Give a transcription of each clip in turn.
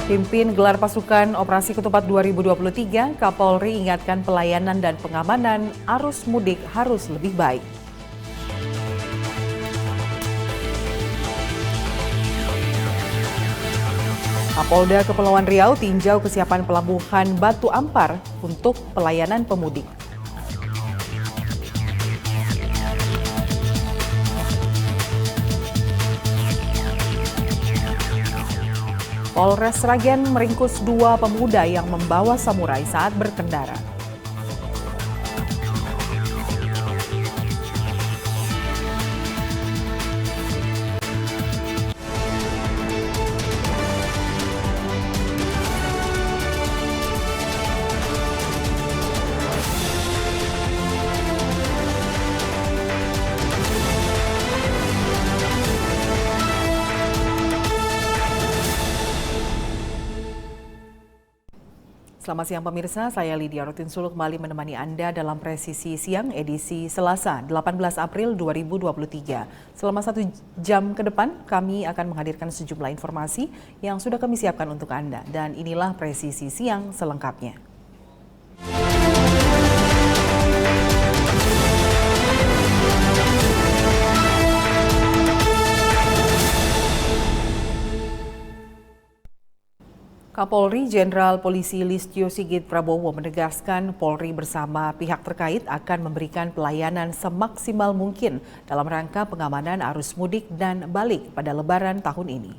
Pimpin gelar pasukan Operasi Ketupat 2023, Kapolri ingatkan pelayanan dan pengamanan arus mudik harus lebih baik. Kapolda Kepulauan Riau tinjau kesiapan pelabuhan Batu Ampar untuk pelayanan pemudik. Polres Sragen meringkus 2 pemuda yang membawa samurai saat berkendara. Selamat siang pemirsa, saya Lydia Rotinsulu kembali menemani Anda dalam Presisi Siang edisi Selasa 18 April 2023. Selama 1 jam ke depan kami akan menghadirkan sejumlah informasi yang sudah kami siapkan untuk Anda. Dan inilah Presisi Siang selengkapnya. Kapolri Jenderal Polisi Listio Sigit Prabowo menegaskan Polri bersama pihak terkait akan memberikan pelayanan semaksimal mungkin dalam rangka pengamanan arus mudik dan balik pada Lebaran tahun ini.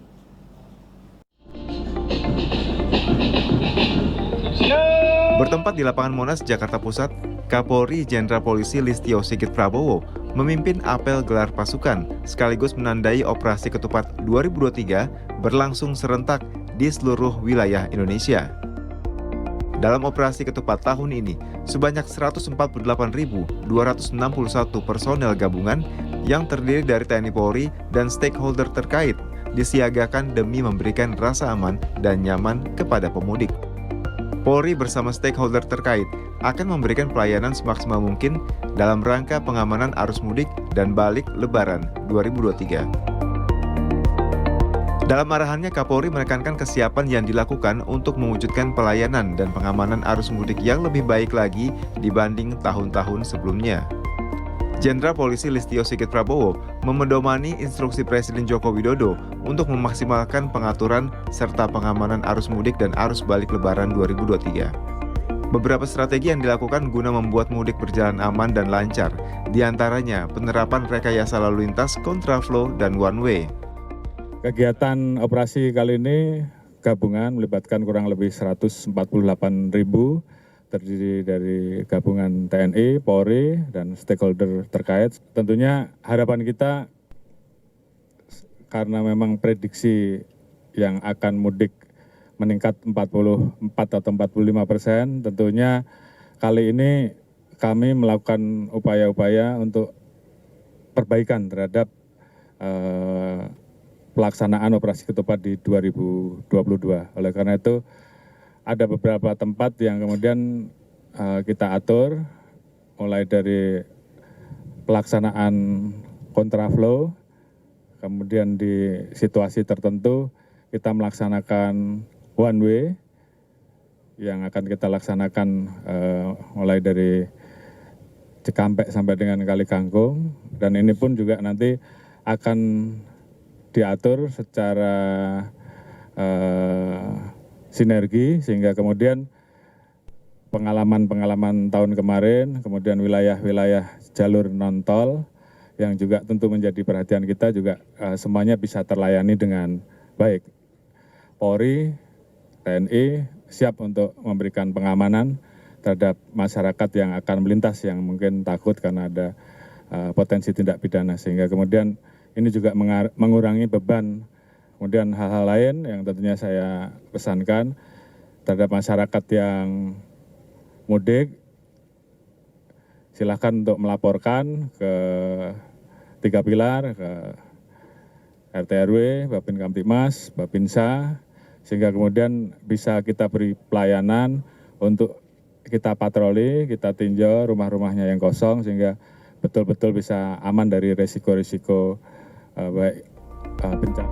Bertempat di lapangan Monas, Jakarta Pusat, Kapolri Jenderal Polisi Listio Sigit Prabowo memimpin apel gelar pasukan sekaligus menandai Operasi Ketupat 2023 berlangsung serentak di seluruh wilayah Indonesia. Dalam Operasi Ketupat tahun ini, sebanyak 148.261 personel gabungan yang terdiri dari TNI Polri dan stakeholder terkait disiagakan demi memberikan rasa aman dan nyaman kepada pemudik. Polri bersama stakeholder terkait akan memberikan pelayanan semaksimal mungkin dalam rangka pengamanan arus mudik dan balik Lebaran 2023. Dalam arahannya, Kapolri menekankan kesiapan yang dilakukan untuk mewujudkan pelayanan dan pengamanan arus mudik yang lebih baik lagi dibanding tahun-tahun sebelumnya. Jenderal Polisi Listio Sigit Prabowo memedomani instruksi Presiden Joko Widodo untuk memaksimalkan pengaturan serta pengamanan arus mudik dan arus balik Lebaran 2023. Beberapa strategi yang dilakukan guna membuat mudik berjalan aman dan lancar, diantaranya penerapan rekayasa lalu lintas kontraflow dan one way. Kegiatan operasi kali ini gabungan melibatkan kurang lebih 148.000, terdiri dari gabungan TNI, Polri, dan stakeholder terkait. Tentunya harapan kita, karena memang prediksi yang akan mudik meningkat 44 atau 45%, tentunya kali ini kami melakukan upaya-upaya untuk perbaikan terhadap pelaksanaan Operasi Ketupat di 2022. Oleh karena itu, ada beberapa tempat yang kemudian kita atur, mulai dari pelaksanaan kontraflow, kemudian di situasi tertentu kita melaksanakan one way, yang akan kita laksanakan mulai dari Cikampek sampai dengan Kali Kangkung, dan ini pun juga nanti akan diatur secara sinergi, sehingga kemudian pengalaman-pengalaman tahun kemarin, kemudian wilayah-wilayah jalur non-tol yang juga tentu menjadi perhatian kita juga semuanya bisa terlayani dengan baik. Polri, TNI siap untuk memberikan pengamanan terhadap masyarakat yang akan melintas yang mungkin takut karena ada potensi tindak pidana, sehingga kemudian ini juga mengurangi beban. Kemudian hal-hal lain yang tentunya saya pesankan terhadap masyarakat yang mudik, silakan untuk melaporkan ke 3 pilar, ke RT RW, Babin Kamtibmas, Babinsa, sehingga kemudian bisa kita beri pelayanan untuk kita patroli, kita tinjau rumah-rumahnya yang kosong, sehingga betul-betul bisa aman dari resiko-resiko baik bencana.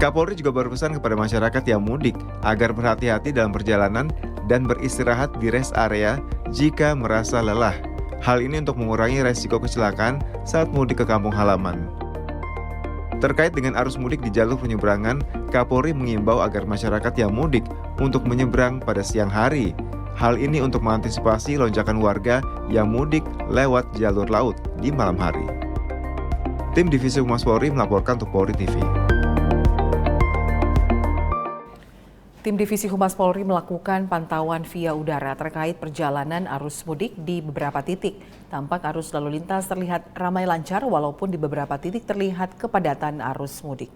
Kapolri juga berpesan kepada masyarakat yang mudik agar berhati-hati dalam perjalanan dan beristirahat di rest area jika merasa lelah. Hal ini untuk mengurangi resiko kecelakaan saat mudik ke kampung halaman. Terkait dengan arus mudik di jalur penyeberangan, Kapolri mengimbau agar masyarakat yang mudik untuk menyeberang pada siang hari. Hal ini untuk mengantisipasi lonjakan warga yang mudik lewat jalur laut di malam hari. Tim Divisi Humas Polri melaporkan untuk Polri TV. Tim Divisi Humas Polri melakukan pantauan via udara terkait perjalanan arus mudik di beberapa titik. Tampak arus lalu lintas terlihat ramai lancar walaupun di beberapa titik terlihat kepadatan arus mudik.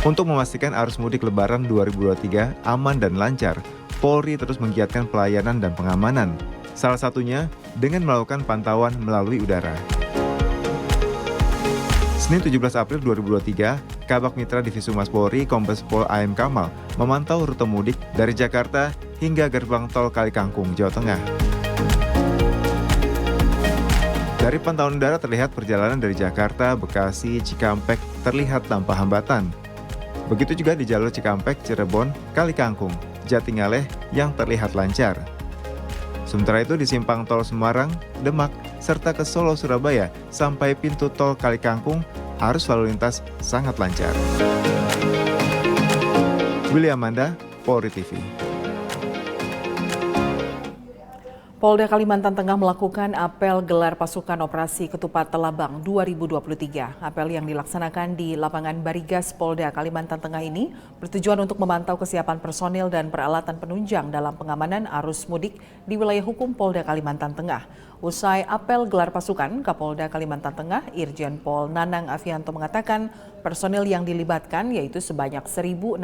Untuk memastikan arus mudik Lebaran 2023 aman dan lancar, Polri terus menggiatkan pelayanan dan pengamanan. Salah satunya dengan melakukan pantauan melalui udara. Senin 17 April 2023, Kabak Mitra Divisi Humas Polri Kombes Pol AM Kamal memantau rute mudik dari Jakarta hingga gerbang tol Kalikangkung, Jawa Tengah. Dari pantauan udara terlihat perjalanan dari Jakarta, Bekasi, Cikampek terlihat tanpa hambatan. Begitu juga di jalur Cikampek, Cirebon, Kalikangkung, Jatingaleh yang terlihat lancar. Sementara itu di simpang tol Semarang, Demak, serta ke Solo, Surabaya sampai pintu tol Kalikangkung, arus lalu lintas sangat lancar. William Manda, Polri TV. Polda Kalimantan Tengah melakukan apel gelar pasukan operasi Ketupat Telabang 2023. Apel yang dilaksanakan di lapangan Barigas Polda Kalimantan Tengah ini bertujuan untuk memantau kesiapan personil dan peralatan penunjang dalam pengamanan arus mudik di wilayah hukum Polda Kalimantan Tengah. Usai apel gelar pasukan, Kapolda Kalimantan Tengah, Irjen Pol Nanang Afianto mengatakan personil yang dilibatkan yaitu sebanyak 1.612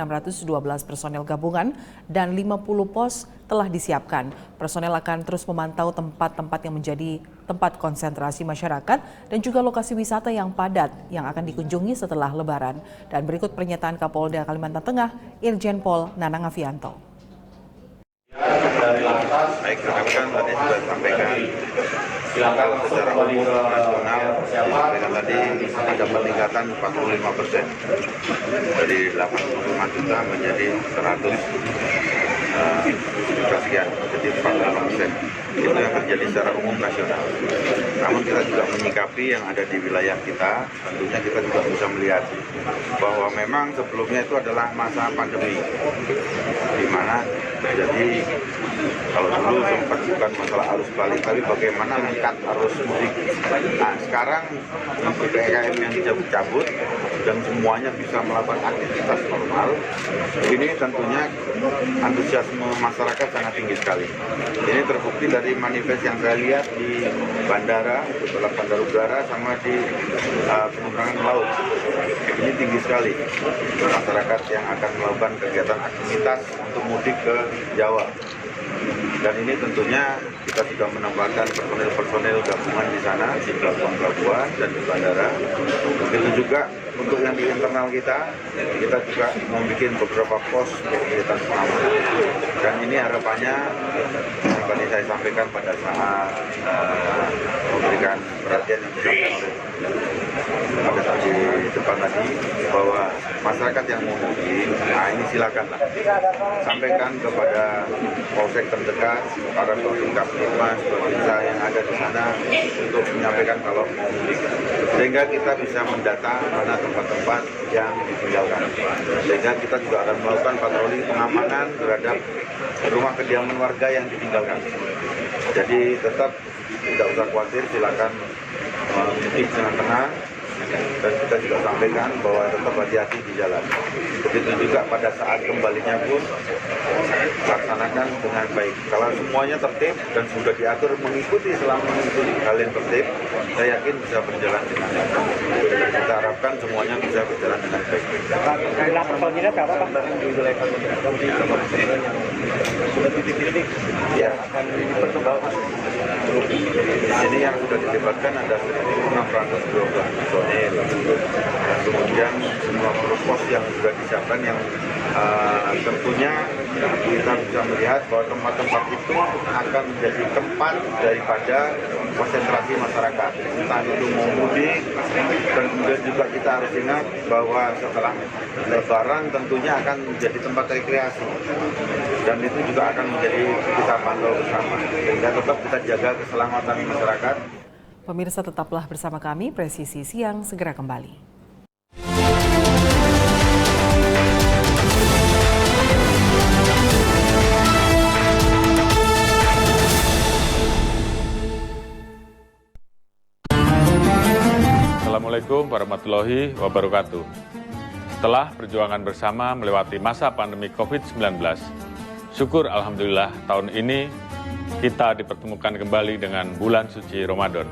personel gabungan dan 50 pos telah disiapkan. Personel akan terus memantau tempat-tempat yang menjadi tempat konsentrasi masyarakat dan juga lokasi wisata yang padat yang akan dikunjungi setelah Lebaran. Dan berikut pernyataan Kapolda Kalimantan Tengah, Irjen Pol Nanang Afianto. Baik, rekan-rekan tadi sudah sampaikan kalau secara umum nasional disampaikan tadi ada peningkatan 45% dari 85 juta menjadi 100 sekian, jadi 45%. Itu yang terjadi secara umum nasional. Namun kita juga menyikapi yang ada di wilayah kita, tentunya kita juga bisa melihat bahwa memang sebelumnya itu adalah masa pandemi, di mana terjadi kalau dulu sempat bukan masalah arus balik, tapi bagaimana mengikat arus mudik. Nah sekarang untuk PPKM yang dicabut dan semuanya bisa melakukan aktivitas normal, ini tentunya antusiasme masyarakat sangat tinggi sekali. Ini terbukti dari manifest yang saya lihat di bandara, setelah bandara udara sama di penyeberangan laut. Ini tinggi sekali masyarakat yang akan melakukan kegiatan aktivitas untuk mudik ke Jawa. Dan ini tentunya kita sudah menempatkan personel-personel gabungan di sana, di pelabuhan dan di bandara. Begitu juga untuk yang di internal kita juga membuat beberapa pos kegiatan pengamanan. Dan ini harapannya, yang tadi saya sampaikan pada saat memberikan perhatian yang disampaikan pada saat di depan tadi, bahwa masyarakat yang mau mudik, nah ini silakanlah sampaikan kepada polsek terdekat, para Kapolres, Babinsa yang ada di sana untuk menyampaikan kalau mau mudik, sehingga kita bisa mendata mana tempat-tempat yang ditinggalkan, sehingga kita juga akan melakukan patroli pengamanan terhadap rumah kediaman warga yang ditinggalkan. Jadi tetap tidak usah khawatir, silakan mudik dengan tenang. Dan kita juga sampaikan bahwa tetap hati-hati di jalan. Begitu juga pada saat kembalinya pun laksanakan dengan baik. Kalau semuanya tertib dan sudah diatur mengikuti selama mengikuti hal yang tertib, saya yakin bisa berjalan dengan baik. Kita harapkan semuanya bisa berjalan dengan baik. Jumlah personilnya berapa Pak dari wilayah personil yang sudah titik-titik ya akan dipertemukan? Ini yang sudah dilibatkan ada 1.612 personil. Dan kemudian semua pos yang sudah disiapkan yang tentunya kita bisa melihat bahwa tempat-tempat itu akan menjadi tempat daripada konsentrasi masyarakat, entah itu mau mudik, dan kemudian juga kita harus ingat bahwa setelah Lebaran tentunya akan menjadi tempat rekreasi, dan itu juga akan menjadi kita pantau bersama, sehingga tetap kita jaga keselamatan masyarakat. Pemirsa, tetaplah bersama kami, Presisi Siang segera kembali. Assalamualaikum warahmatullahi wabarakatuh. Setelah perjuangan bersama melewati masa pandemi COVID-19, syukur Alhamdulillah tahun ini kita dipertemukan kembali dengan bulan suci Ramadan.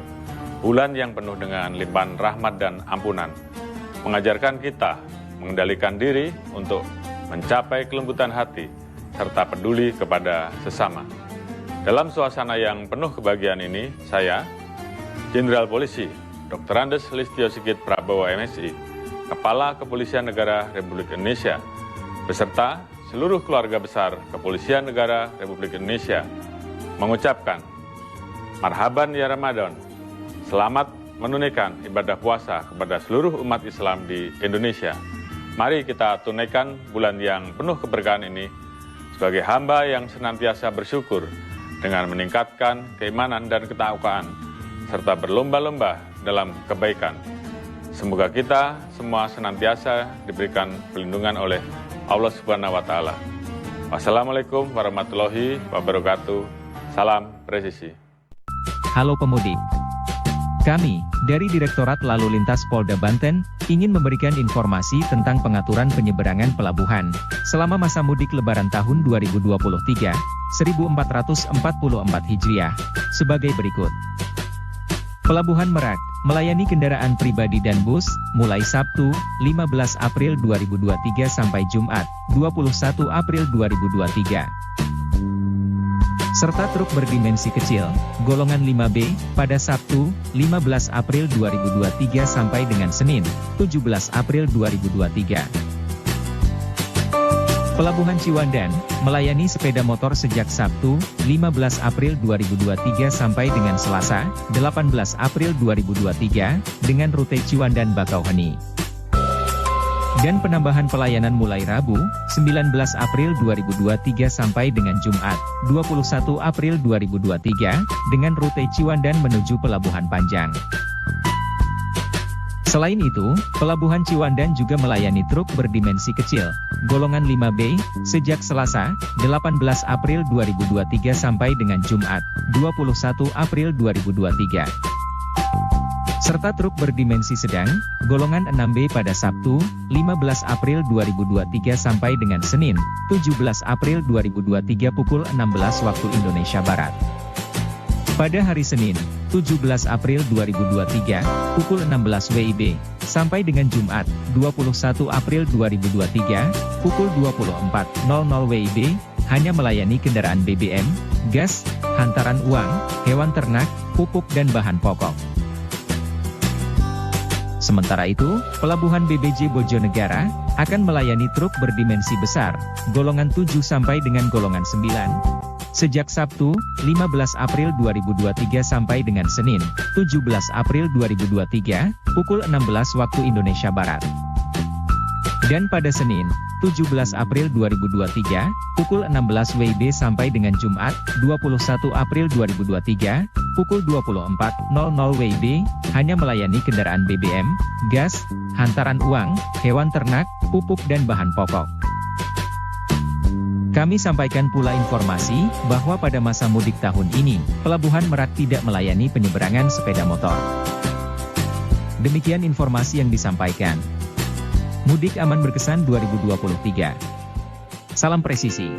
Bulan yang penuh dengan limpahan rahmat dan ampunan. Mengajarkan kita mengendalikan diri untuk mencapai kelembutan hati serta peduli kepada sesama. Dalam suasana yang penuh kebahagiaan ini, saya, Jenderal Polisi Dr. Andes Listio Sigit Prabowo MSI, Kepala Kepolisian Negara Republik Indonesia, beserta seluruh keluarga besar Kepolisian Negara Republik Indonesia, mengucapkan Marhaban ya Ramadan, selamat menunaikan ibadah puasa kepada seluruh umat Islam di Indonesia. Mari kita tunaikan bulan yang penuh keberkahan ini sebagai hamba yang senantiasa bersyukur dengan meningkatkan keimanan dan ketakwaan, serta berlomba-lomba dalam kebaikan. Semoga kita semua senantiasa diberikan perlindungan oleh Allah Subhanahu wa Ta'ala. Wassalamualaikum warahmatullahi wabarakatuh. Salam presisi. Halo pemudik. Kami, dari Direktorat Lalu Lintas Polda Banten, ingin memberikan informasi tentang pengaturan penyeberangan pelabuhan selama masa mudik Lebaran tahun 2023, 1444 Hijriah, sebagai berikut. Pelabuhan Merak melayani kendaraan pribadi dan bus mulai Sabtu 15 April 2023 sampai Jumat 21 April 2023. Serta truk berdimensi kecil golongan 5B pada Sabtu 15 April 2023 sampai dengan Senin 17 April 2023. Pelabuhan Ciwandan melayani sepeda motor sejak Sabtu 15 April 2023 sampai dengan Selasa 18 April 2023 dengan rute Ciwandan-Bakauheni. Dan penambahan pelayanan mulai Rabu 19 April 2023 sampai dengan Jumat 21 April 2023 dengan rute Ciwandan menuju Pelabuhan Panjang. Selain itu, Pelabuhan Ciwandan juga melayani truk berdimensi kecil, golongan 5B, sejak Selasa, 18 April 2023 sampai dengan Jumat, 21 April 2023. Serta truk berdimensi sedang, golongan 6B pada Sabtu, 15 April 2023 sampai dengan Senin, 17 April 2023 pukul 16 waktu Indonesia Barat. Pada hari Senin, 17 April 2023, pukul 16 WIB, sampai dengan Jumat, 21 April 2023, pukul 24.00 WIB, hanya melayani kendaraan BBM, gas, hantaran uang, hewan ternak, pupuk dan bahan pokok. Sementara itu, Pelabuhan BBJ Bojonegara akan melayani truk berdimensi besar, golongan 7 sampai dengan golongan 9. Sejak Sabtu, 15 April 2023 sampai dengan Senin, 17 April 2023, pukul 16 waktu Indonesia Barat. Dan pada Senin, 17 April 2023, pukul 16 WIB sampai dengan Jumat, 21 April 2023, pukul 24.00 WIB, hanya melayani kendaraan BBM, gas, hantaran uang, hewan ternak, pupuk dan bahan pokok. Kami sampaikan pula informasi bahwa pada masa mudik tahun ini, Pelabuhan Merak tidak melayani penyeberangan sepeda motor. Demikian informasi yang disampaikan. Mudik Aman Berkesan 2023. Salam presisi.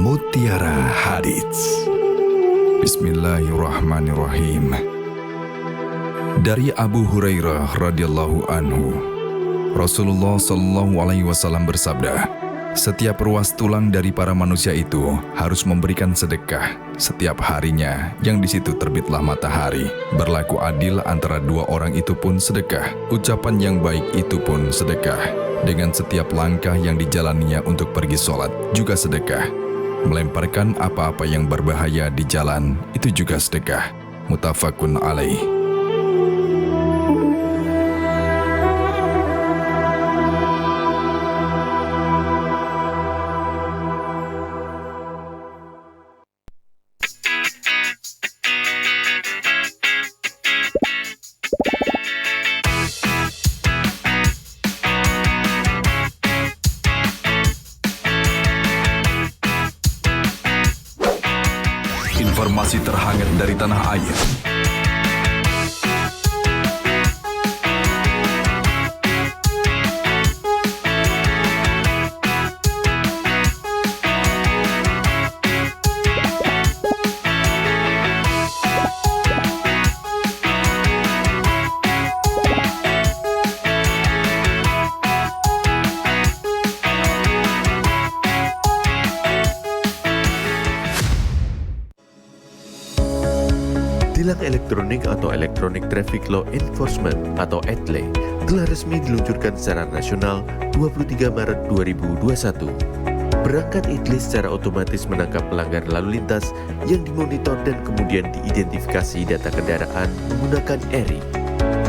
Mutiara Hadits. Bismillahirrahmanirrahim. Dari Abu Hurairah radhiyallahu anhu, Rasulullah Shallallahu Alaihi Wasallam bersabda, Setiap ruas tulang dari para manusia itu harus memberikan sedekah setiap harinya yang di situ terbitlah matahari. Berlaku adil antara dua orang itu pun sedekah. Ucapan yang baik itu pun sedekah. Dengan setiap langkah yang dijalaninya untuk pergi sholat juga sedekah. Melemparkan apa-apa yang berbahaya di jalan itu juga sedekah. Muttafaqun alaih. Informasi terhangat dari tanah air. Tilang elektronik atau Electronic Traffic Law Enforcement atau ETLE telah resmi diluncurkan secara nasional 23 Maret 2021. Perangkat ETLE secara otomatis menangkap pelanggar lalu lintas yang dimonitor dan kemudian diidentifikasi data kendaraan menggunakan ERI.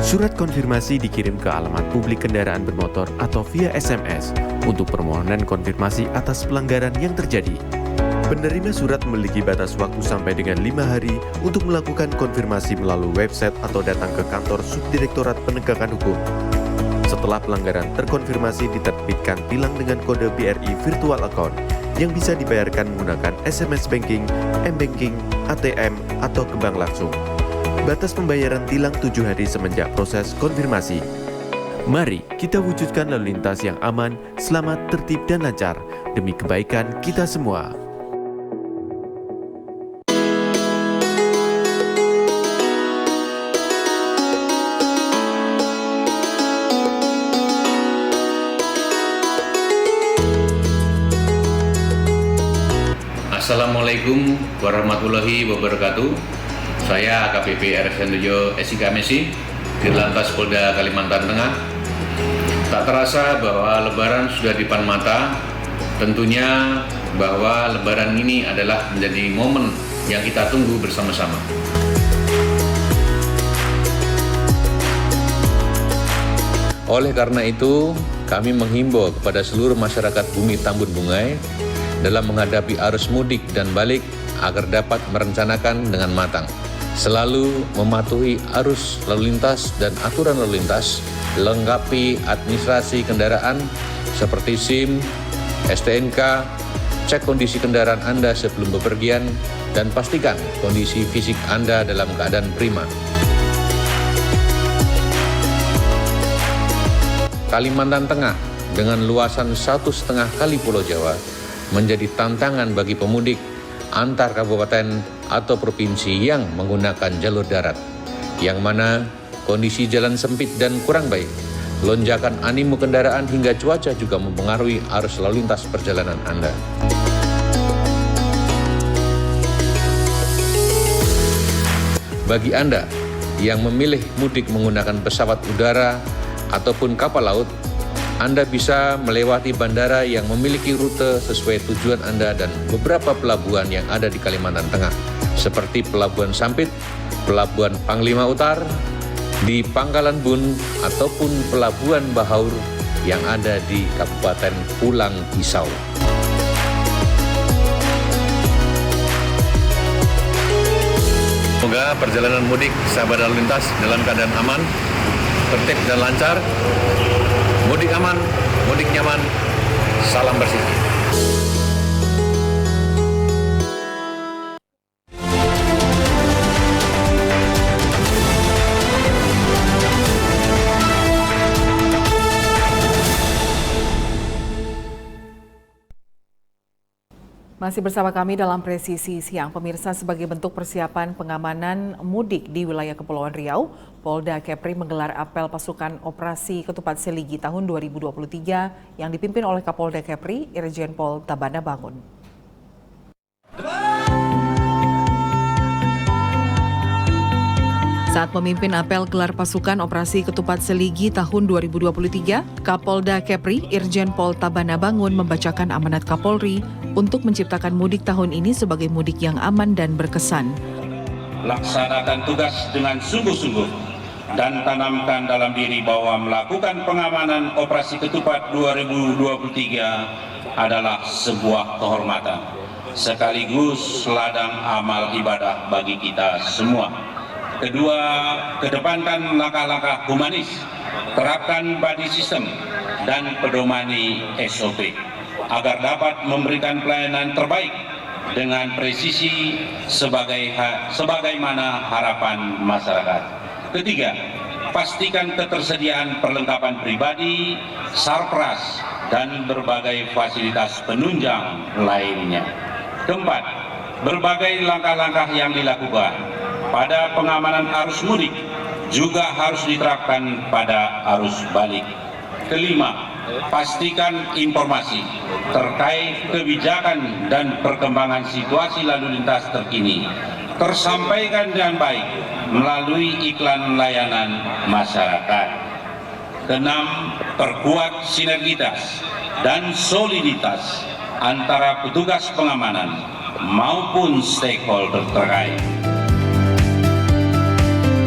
Surat konfirmasi dikirim ke alamat publik kendaraan bermotor atau via SMS untuk permohonan konfirmasi atas pelanggaran yang terjadi. Penerima surat memiliki batas waktu sampai dengan 5 hari untuk melakukan konfirmasi melalui website atau datang ke kantor Subdirektorat Penegakan Hukum. Setelah pelanggaran terkonfirmasi, diterbitkan tilang dengan kode BRI Virtual Account yang bisa dibayarkan menggunakan SMS Banking, M-Banking, ATM, atau ke bank langsung. Batas pembayaran tilang 7 hari semenjak proses konfirmasi. Mari kita wujudkan lalu lintas yang aman, selamat, tertib, dan lancar demi kebaikan kita semua. Assalamualaikum warahmatullahi wabarakatuh. Saya AKBP RS7 SIK Mesi, Dirlantas Polda Kalimantan Tengah. Tak terasa bahwa Lebaran sudah di depan mata. Tentunya bahwa Lebaran ini adalah menjadi momen yang kita tunggu bersama-sama. Oleh karena itu, kami menghimbau kepada seluruh masyarakat Bumi Tambun Bungai dalam menghadapi arus mudik dan balik agar dapat merencanakan dengan matang. Selalu mematuhi arus lalu lintas dan aturan lalu lintas, lengkapi administrasi kendaraan seperti SIM, STNK, cek kondisi kendaraan Anda sebelum bepergian, dan pastikan kondisi fisik Anda dalam keadaan prima. Kalimantan Tengah dengan luasan 1,5 kali Pulau Jawa menjadi tantangan bagi pemudik antar kabupaten atau provinsi yang menggunakan jalur darat, yang mana kondisi jalan sempit dan kurang baik, lonjakan animo kendaraan hingga cuaca juga mempengaruhi arus lalu lintas perjalanan Anda. Bagi Anda yang memilih mudik menggunakan pesawat udara ataupun kapal laut, Anda bisa melewati bandara yang memiliki rute sesuai tujuan Anda dan beberapa pelabuhan yang ada di Kalimantan Tengah, seperti Pelabuhan Sampit, Pelabuhan Panglima Utar, di Pangkalan Bun, ataupun Pelabuhan Bahaur yang ada di Kabupaten Pulang Pisau. Semoga perjalanan mudik sahabat lalu lintas dalam keadaan aman, tertib dan lancar. Mudik aman, mudik nyaman, salam bersih. Masih bersama kami dalam Presisi Siang. Pemirsa, sebagai bentuk persiapan pengamanan mudik di wilayah Kepulauan Riau, Polda Kepri menggelar apel pasukan operasi Ketupat Seligi tahun 2023 yang dipimpin oleh Kapolda Kepri, Irjen Pol Tabana Bangun. Saat memimpin apel gelar pasukan operasi Ketupat Seligi tahun 2023, Kapolda Kepri, Irjen Pol Tabana Bangun membacakan amanat Kapolri untuk menciptakan mudik tahun ini sebagai mudik yang aman dan berkesan. Laksanakan tugas dengan sungguh-sungguh dan tanamkan dalam diri bahwa melakukan pengamanan operasi Ketupat 2023 adalah sebuah kehormatan, sekaligus ladang amal ibadah bagi kita semua. Kedua, kedepankan langkah-langkah humanis, terapkan body system dan pedomani SOP agar dapat memberikan pelayanan terbaik dengan presisi sebagaimana harapan masyarakat. Ketiga, pastikan ketersediaan perlengkapan pribadi, sarpras, dan berbagai fasilitas penunjang lainnya. Keempat, berbagai langkah-langkah yang dilakukan pada pengamanan arus mudik juga harus diterapkan pada arus balik. Kelima, pastikan informasi terkait kebijakan dan perkembangan situasi lalu lintas terkini tersampaikan dengan baik melalui iklan layanan masyarakat. Keenam, perkuat sinergitas dan soliditas antara petugas pengamanan maupun stakeholder terkait.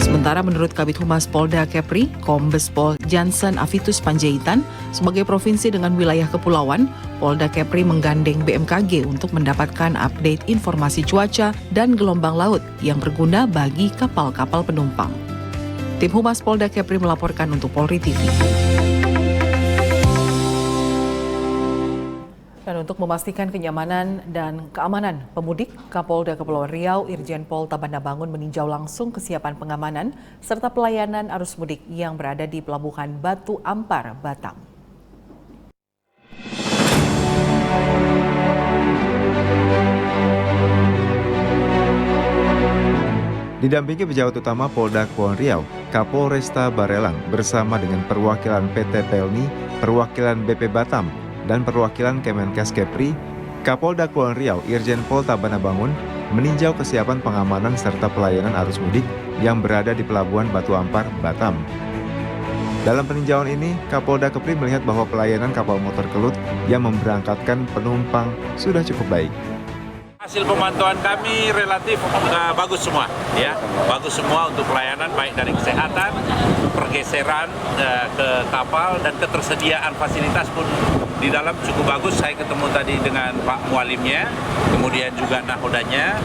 Sementara menurut Kabid Humas Polda Kepri, Kombes Pol Jansen Afitus Panjaitan, sebagai provinsi dengan wilayah kepulauan, Polda Kepri menggandeng BMKG untuk mendapatkan update informasi cuaca dan gelombang laut yang berguna bagi kapal-kapal penumpang. Tim Humas Polda Kepri melaporkan untuk Polri TV. Dan untuk memastikan kenyamanan dan keamanan pemudik, Kapolda Kepulauan Riau, Irjen Pol Tabana Bangun meninjau langsung kesiapan pengamanan serta pelayanan arus mudik yang berada di Pelabuhan Batu Ampar, Batam. Didampingi pejabat utama Polda Kepulauan Riau, Kapolresta Barelang bersama dengan perwakilan PT Pelni, perwakilan BP Batam, dan perwakilan Kemenkes Kepri, Kapolda Kepulauan Riau, Irjen Pol Tabana Bangun meninjau kesiapan pengamanan serta pelayanan arus mudik yang berada di Pelabuhan Batu Ampar, Batam. Dalam peninjauan ini, Kapolda Kepri melihat bahwa pelayanan kapal motor kelut yang memberangkatkan penumpang sudah cukup baik. Hasil pemantauan kami relatif bagus semua, ya, bagus semua untuk pelayanan baik dari kesehatan, pergeseran ke kapal dan ketersediaan fasilitas pun di dalam cukup bagus. Saya ketemu tadi dengan Pak Mualimnya, kemudian juga nahodanya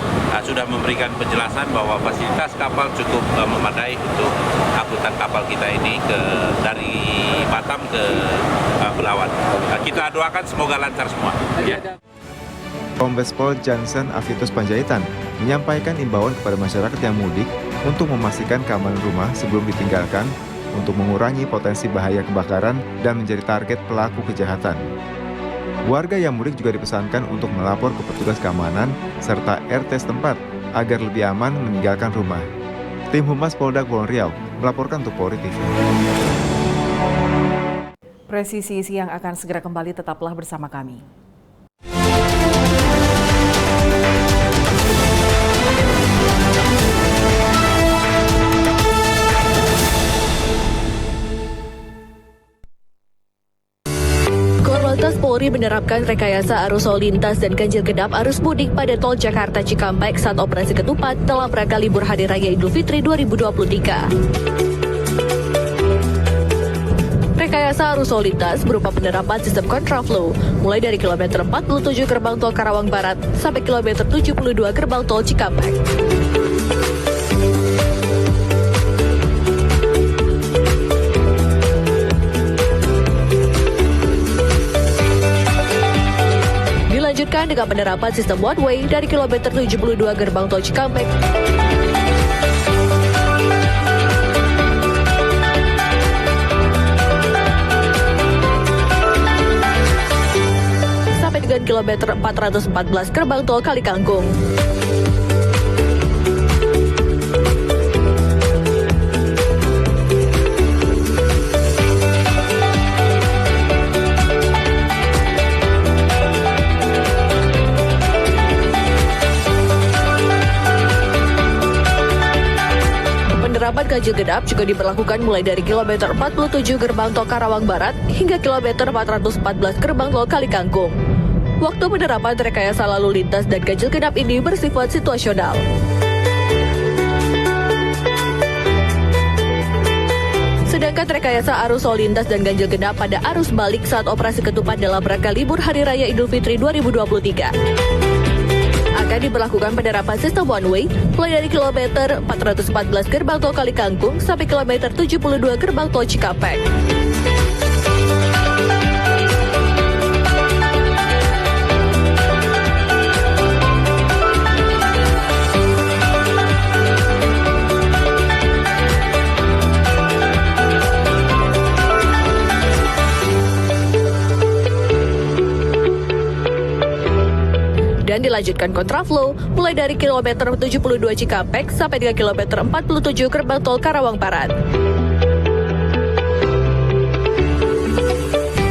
sudah memberikan penjelasan bahwa fasilitas kapal cukup memadai untuk angkutan kapal kita ini dari Batam ke Belawan. Kita doakan semoga lancar semua. Ya. Kombes Pol Jansen Afitus Panjaitan menyampaikan imbauan kepada masyarakat yang mudik untuk memastikan keamanan rumah sebelum ditinggalkan untuk mengurangi potensi bahaya kebakaran dan menjadi target pelaku kejahatan. Warga yang mudik juga dipesankan untuk melapor ke petugas keamanan serta RT setempat agar lebih aman meninggalkan rumah. Tim Humas Polda Kepulauan Riau melaporkan untuk Polri TV. Presisi Siang akan segera kembali, tetaplah bersama kami. Korlantas Polri menerapkan rekayasa arus lalu lintas dan ganjil genap arus mudik pada tol Jakarta Cikampek saat operasi Ketupat dalam rangka libur Hari Raya Idul Fitri 2023. Rekayasa arus lalu lintas berupa penerapan sistem kontraflow mulai dari kilometer 47 gerbang tol Karawang Barat sampai kilometer 72 gerbang tol Cikampek. Dilanjutkan dengan penerapan sistem one way dari kilometer 72 gerbang tol Cikampek sampai dengan dengan kilometer 414 gerbang tol Kalikangkung. Penerapan ganjil genap juga diberlakukan mulai dari kilometer 47 gerbang tol Karawang Barat hingga kilometer 414 gerbang tol Kalikangkung. Waktu penerapan rekayasa lalu lintas dan ganjil genap ini bersifat situasional. Sedangkan rekayasa arus lalu lintas dan ganjil genap pada arus balik saat operasi ketupat dalam rangka libur Hari Raya Idul Fitri 2023. Akan diberlakukan penerapan sistem one way mulai dari kilometer 414 gerbang tol Kalikangkung sampai kilometer 72 gerbang tol Cikampek. Dan dilanjutkan kontraflow mulai dari kilometer 72 Cikampek sampai dengan kilometer 47 gerbang tol Karawang Barat.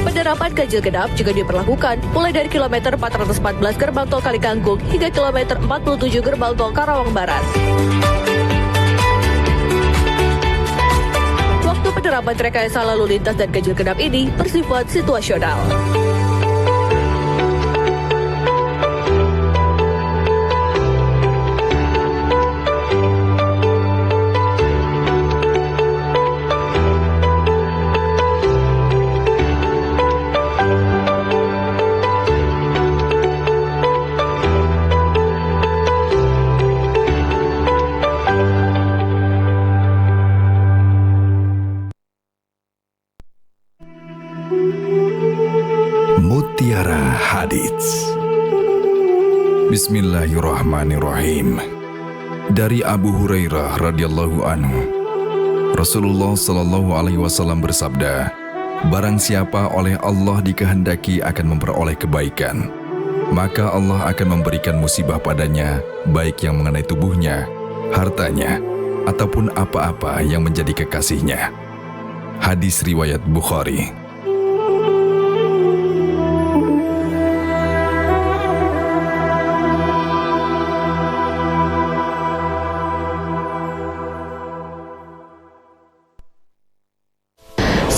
Penerapan ganjil genap juga diberlakukan mulai dari kilometer 414 gerbang tol Kalikangkung hingga kilometer 47 gerbang tol Karawang Barat. Waktu penerapan rekayasa lalu lintas dan ganjil genap ini bersifat situasional. Mutiara Hadits. Bismillahirrahmanirrahim. Dari Abu Hurairah radhiyallahu anhu, Rasulullah sallallahu alaihi wasallam bersabda, barang siapa oleh Allah dikehendaki akan memperoleh kebaikan, maka Allah akan memberikan musibah padanya, baik yang mengenai tubuhnya, hartanya, ataupun apa-apa yang menjadi kekasihnya. Hadis riwayat Bukhari.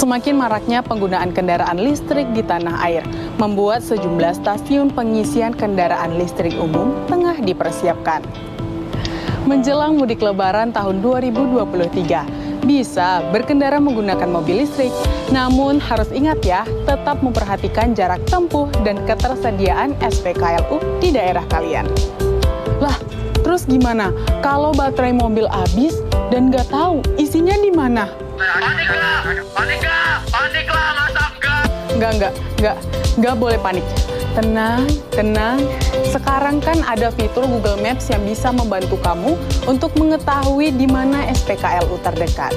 Semakin maraknya penggunaan kendaraan listrik di tanah air membuat sejumlah stasiun pengisian kendaraan listrik umum tengah dipersiapkan. Menjelang mudik lebaran tahun 2023, bisa berkendara menggunakan mobil listrik, namun harus ingat ya, tetap memperhatikan jarak tempuh dan ketersediaan SPKLU di daerah kalian. Lah, terus gimana kalau baterai mobil habis dan nggak tahu isinya di mana? Paniklah, masa enggak? Enggak boleh panik. Tenang. Sekarang kan ada fitur Google Maps yang bisa membantu kamu untuk mengetahui di mana SPKLU terdekat.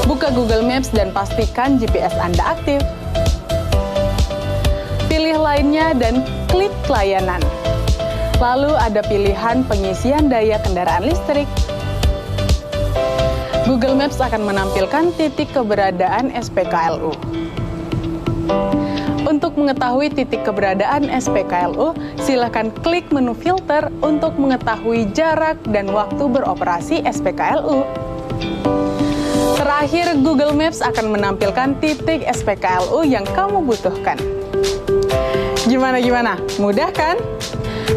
Buka Google Maps dan pastikan GPS Anda aktif. Pilih lainnya dan klik layanan. Lalu ada pilihan pengisian daya kendaraan listrik. Google Maps akan menampilkan titik keberadaan SPKLU. Untuk mengetahui titik keberadaan SPKLU, silakan klik menu filter untuk mengetahui jarak dan waktu beroperasi SPKLU. Terakhir, Google Maps akan menampilkan titik SPKLU yang kamu butuhkan. Gimana? Mudah kan?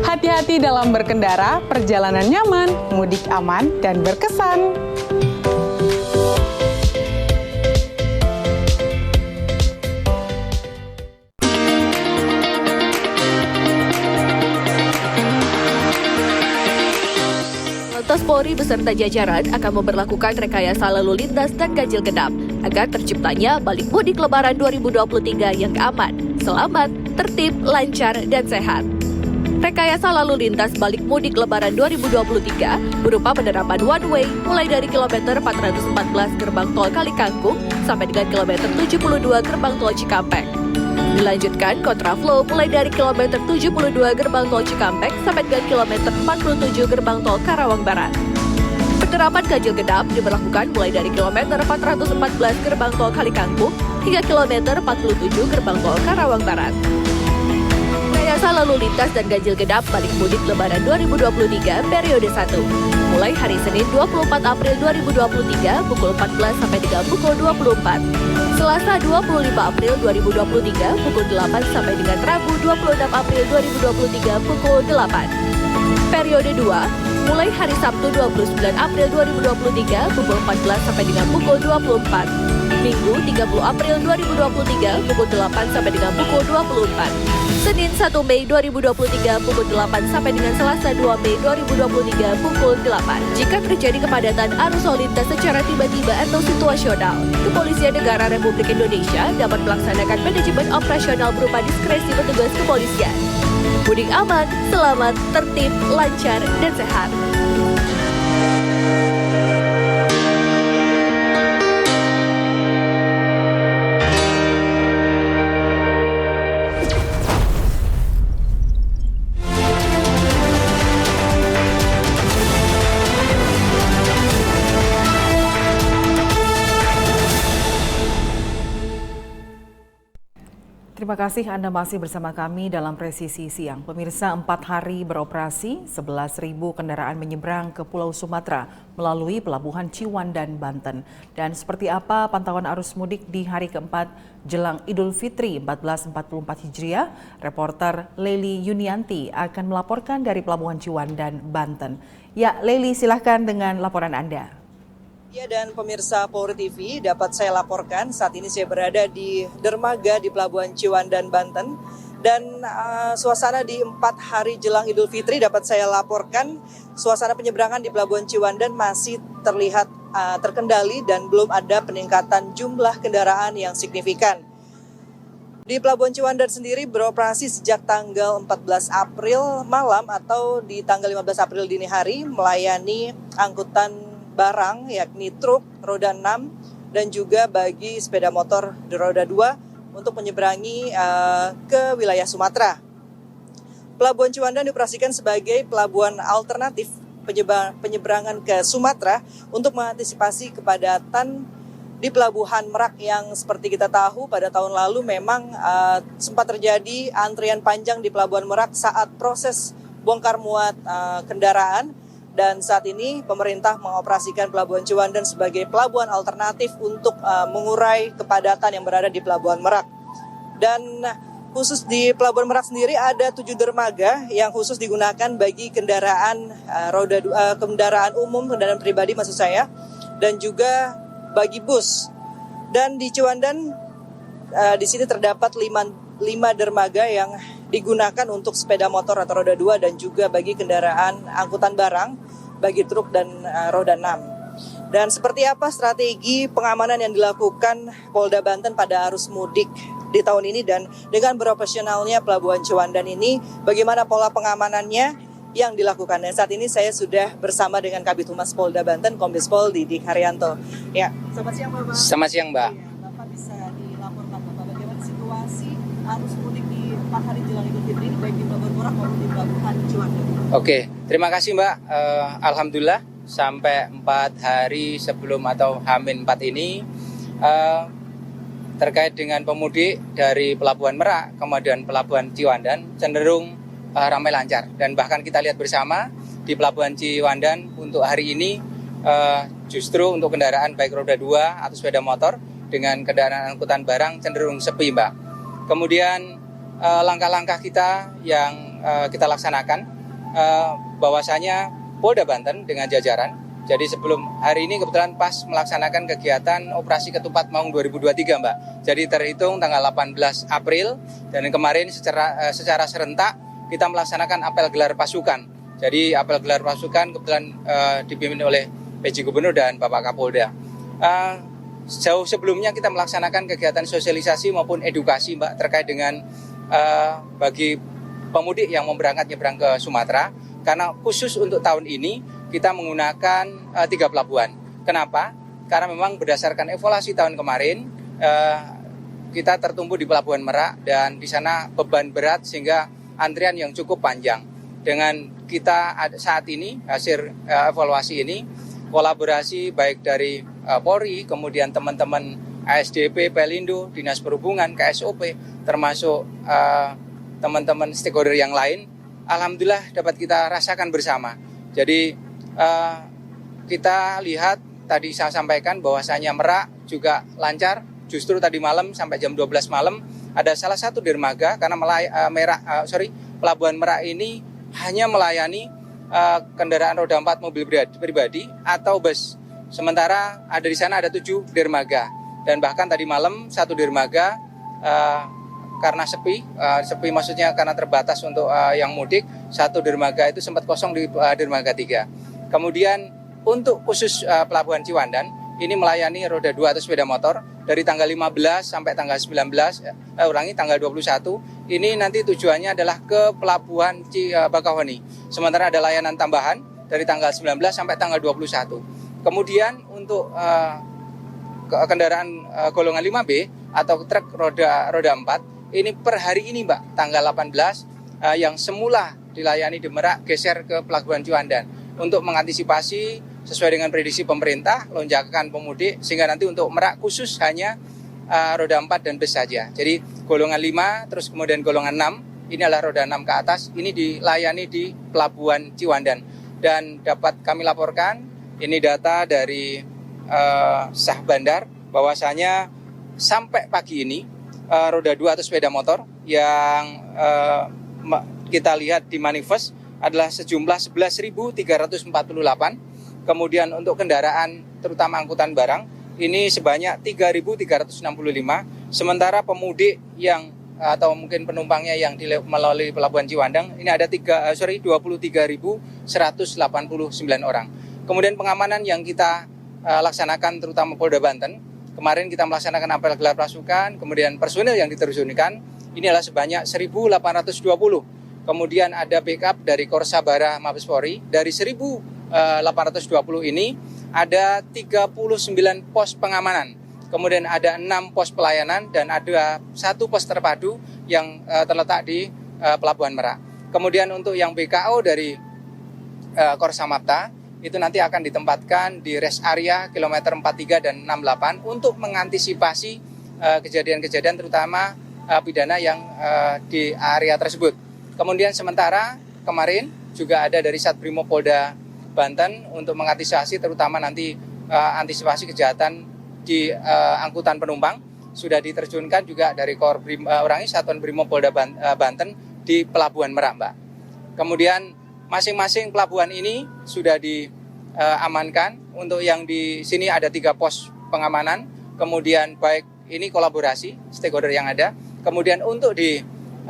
Hati-hati dalam berkendara, perjalanan nyaman, mudik aman, dan berkesan. Polri beserta jajaran akan memberlakukan rekayasa lalu lintas dan ganjil genap agar terciptanya balik mudik lebaran 2023 yang aman, selamat, tertib, lancar, dan sehat. Rekayasa lalu lintas balik mudik lebaran 2023 berupa penerapan one way mulai dari kilometer 414 gerbang tol Kalikangkung sampai dengan kilometer 72 gerbang tol Cikampek. Dilanjutkan kontraflow mulai dari kilometer 72 gerbang tol Cikampek sampai dengan kilometer 47 gerbang tol Karawang Barat. Penerapan ganjil genap diberlakukan mulai dari kilometer 414 gerbang tol Kalikangkung hingga kilometer 47 gerbang tol Karawang Barat. Rekayasa lalu lintas dan ganjil genap balik mudik Lebaran 2023 periode 1. Mulai hari Senin 24 April 2023 pukul 14 sampai dengan pukul 24. Selasa 25 April 2023 pukul 8 sampai dengan Rabu 26 April 2023 pukul 8. Periode 2, mulai hari Sabtu 29 April 2023 pukul 14 sampai dengan pukul 24. Minggu 30 April 2023 pukul 8 sampai dengan pukul 24. Senin 1 Mei 2023 pukul 8 sampai dengan Selasa 2 Mei 2023 pukul 8. Jika terjadi kepadatan arus lalu lintas secara tiba-tiba atau situasional, Kepolisian Negara Republik Indonesia dapat melaksanakan manajemen operasional berupa diskresi petugas kepolisian. Mudik aman, selamat, tertib, lancar, dan sehat. Terima kasih Anda masih bersama kami dalam Presisi Siang. Pemirsa, 4 hari beroperasi, 11.000 kendaraan menyeberang ke Pulau Sumatera melalui Pelabuhan Ciwandan, Banten. Dan seperti apa pantauan arus mudik di hari keempat jelang Idul Fitri 1444 Hijriah, reporter Leli Yunianti akan melaporkan dari Pelabuhan Ciwandan, Banten. Ya, Leli, silahkan dengan laporan Anda. Ya, dan pemirsa Polri TV, dapat saya laporkan saat ini saya berada di dermaga di Pelabuhan Ciwandan, Banten. Dan suasana di 4 hari jelang Idul Fitri dapat saya laporkan suasana penyeberangan di Pelabuhan Ciwandan masih terlihat terkendali dan belum ada peningkatan jumlah kendaraan yang signifikan. Di Pelabuhan Ciwandan sendiri beroperasi sejak tanggal 14 April malam atau di tanggal 15 April dini hari melayani angkutan barang yakni truk roda 6 dan juga bagi sepeda motor roda 2 untuk menyeberangi ke wilayah Sumatera. Pelabuhan Ciwandan dioperasikan sebagai pelabuhan alternatif penyeberangan ke Sumatera untuk mengantisipasi kepadatan di Pelabuhan Merak yang seperti kita tahu pada tahun lalu memang sempat terjadi antrian panjang di Pelabuhan Merak saat proses bongkar muat kendaraan. Dan saat ini pemerintah mengoperasikan Pelabuhan Ciwandan sebagai pelabuhan alternatif untuk mengurai kepadatan yang berada di Pelabuhan Merak. Dan khusus di Pelabuhan Merak sendiri ada 7 dermaga yang khusus digunakan bagi kendaraan kendaraan umum, kendaraan pribadi maksud saya, dan juga bagi bus. Dan di Ciwandan di sini terdapat 5 dermaga yang digunakan untuk sepeda motor atau roda 2 dan juga bagi kendaraan angkutan barang bagi truk dan roda 6. Dan seperti apa strategi pengamanan yang dilakukan Polda Banten pada arus mudik di tahun ini dan dengan beroperasionalnya Pelabuhan Ciwandan ini, bagaimana pola pengamanannya yang dilakukan. Dan saat ini saya sudah bersama dengan Kabid Humas Polda Banten, Kombes Pol Didik Haryanto. Ya, selamat siang Bapak. Selamat siang Mbak. Ya, Bapak bisa dilaporkan Bapak bagaimana situasi arus mudik di 4 hari jelang Idul Fitri ini baik di Pelabuhan Merak maupun di Pelabuhan Ciwandan. Oke, terima kasih Mbak. Alhamdulillah sampai 4 hari sebelum atau H-4 ini terkait dengan pemudik dari Pelabuhan Merak kemudian Pelabuhan Ciwandan cenderung ramai lancar, dan bahkan kita lihat bersama di Pelabuhan Ciwandan untuk hari ini justru untuk kendaraan baik roda 2 atau sepeda motor dengan kendaraan angkutan barang cenderung sepi Mbak. Kemudian langkah-langkah kita yang kita laksanakan bahwasanya Polda Banten dengan jajaran, jadi sebelum hari ini kebetulan pas melaksanakan kegiatan operasi ketupat Maung 2023 Mbak. Jadi terhitung tanggal 18 April dan kemarin secara serentak kita melaksanakan apel gelar pasukan. Jadi apel gelar pasukan kebetulan dipimpin oleh PJ Gubernur dan Bapak Kapolda. Jauh sebelumnya kita melaksanakan kegiatan sosialisasi maupun edukasi Mbak terkait dengan bagi pemudik yang mau nyebrang ke Sumatera. Karena khusus untuk tahun ini kita menggunakan 3 pelabuhan. Kenapa? Karena memang berdasarkan evaluasi tahun kemarin kita tertumpu di Pelabuhan Merak dan di sana beban berat sehingga antrian yang cukup panjang. Dengan kita saat ini hasil evaluasi ini, kolaborasi baik dari Polri, kemudian teman-teman ASDP, Pelindo, Dinas Perhubungan, KSOP, termasuk teman-teman stakeholder yang lain, alhamdulillah dapat kita rasakan bersama. Jadi kita lihat tadi saya sampaikan bahwasanya Merak juga lancar. Justru tadi malam sampai jam 12 malam ada salah satu dermaga karena Pelabuhan Merak ini hanya melayani kendaraan roda 4 mobil pribadi atau bus. Sementara ada di sana ada 7 dermaga dan bahkan tadi malam satu dermaga karena sepi maksudnya karena terbatas untuk yang mudik, satu dermaga itu sempat kosong di dermaga 3. Kemudian untuk khusus Pelabuhan Ciwandan ini melayani roda 2 atau sepeda motor dari tanggal 15 sampai tanggal 21 ini nanti tujuannya adalah ke Pelabuhan Bakauheni. Sementara ada layanan tambahan dari tanggal 19 sampai tanggal 21. Kemudian untuk kendaraan golongan 5B atau truk roda 4 ini per hari ini Mbak tanggal 18 yang semula dilayani di Merak geser ke Pelabuhan Ciwandan untuk mengantisipasi sesuai dengan prediksi pemerintah lonjakan pemudik sehingga nanti untuk Merak khusus hanya roda 4 dan bus saja. Jadi golongan 5 terus kemudian golongan 6 ini adalah roda 6 ke atas ini dilayani di Pelabuhan Ciwandan dan dapat kami laporkan ini data dari Sah Bandar bahwasanya sampai pagi ini roda 2 atau sepeda motor yang kita lihat di manifest adalah sejumlah 11.348. Kemudian untuk kendaraan terutama angkutan barang ini sebanyak 3.365. Sementara pemudik yang atau mungkin penumpangnya yang melalui Pelabuhan Ciwandan ini ada 23.189 orang. Kemudian pengamanan yang kita laksanakan terutama Polda Banten. Kemarin kita melaksanakan apel gelar pasukan, kemudian personil yang diterjunkan ini adalah sebanyak 1.820. Kemudian ada backup dari Korsabara Mabes Polri dari 1.820 ini ada 39 pos pengamanan. Kemudian ada 6 pos pelayanan dan ada 1 pos terpadu yang terletak di Pelabuhan Merak. Kemudian untuk yang BKO dari Korsamapta itu nanti akan ditempatkan di rest area kilometer 43 dan 68 untuk mengantisipasi kejadian-kejadian terutama pidana yang di area tersebut. Kemudian sementara kemarin juga ada dari Satbrimo Polda Banten untuk mengantisipasi terutama nanti antisipasi kejahatan di angkutan penumpang sudah diterjunkan juga dari Satuan Brimo Polda Banten di Pelabuhan Merak, Mbak. Kemudian masing-masing pelabuhan ini sudah diamankan. Untuk yang di sini ada 3 pos pengamanan. Kemudian baik ini kolaborasi stakeholder yang ada. Kemudian untuk di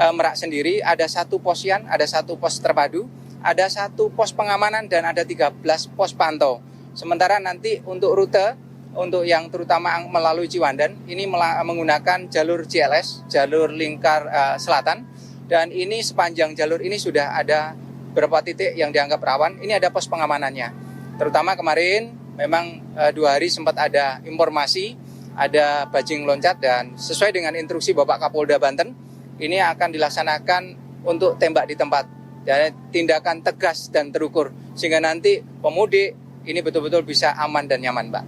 Merak sendiri ada 1 posyan, ada 1 pos terpadu, ada 1 pos pengamanan dan ada 13 pos pantau. Sementara nanti untuk rute untuk yang terutama melalui Ciwandan ini menggunakan jalur CLS, jalur lingkar selatan, dan ini sepanjang jalur ini sudah ada beberapa titik yang dianggap rawan. Ini ada pos pengamanannya. Terutama kemarin memang 2 hari sempat ada informasi ada bajing loncat dan sesuai dengan instruksi Bapak Kapolda Banten ini akan dilaksanakan untuk tembak di tempat. Jadi tindakan tegas dan terukur sehingga nanti pemudik ini betul-betul bisa aman dan nyaman, Pak.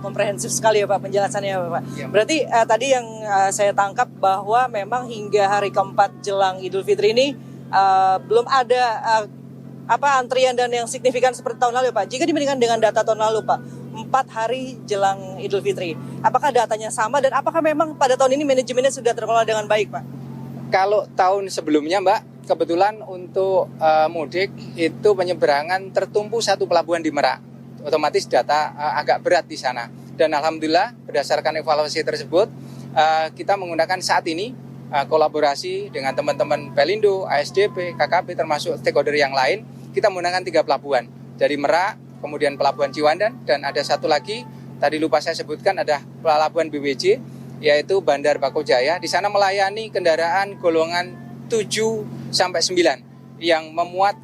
Komprehensif sekali ya Pak penjelasannya Pak. Ya. Berarti tadi yang saya tangkap bahwa memang hingga hari keempat jelang Idul Fitri ini belum ada antrian dan yang signifikan seperti tahun lalu Pak. Jika dibandingkan dengan data tahun lalu Pak, 4 hari jelang Idul Fitri, apakah datanya sama dan apakah memang pada tahun ini manajemennya sudah terkelola dengan baik Pak? Kalau tahun sebelumnya Mbak, kebetulan untuk mudik itu penyeberangan tertumpu 1 pelabuhan di Merak. Otomatis data agak berat di sana. Dan alhamdulillah berdasarkan evaluasi tersebut kita menggunakan saat ini kolaborasi dengan teman-teman Pelindo, ASDP, KKP termasuk stakeholder yang lain. Kita menggunakan 3 pelabuhan dari Merak, kemudian Pelabuhan Ciwandan dan ada 1 lagi tadi lupa saya sebutkan ada Pelabuhan BWJ yaitu Bandar Bako Jaya. Di sana melayani kendaraan golongan 7 sampai 9 yang memuat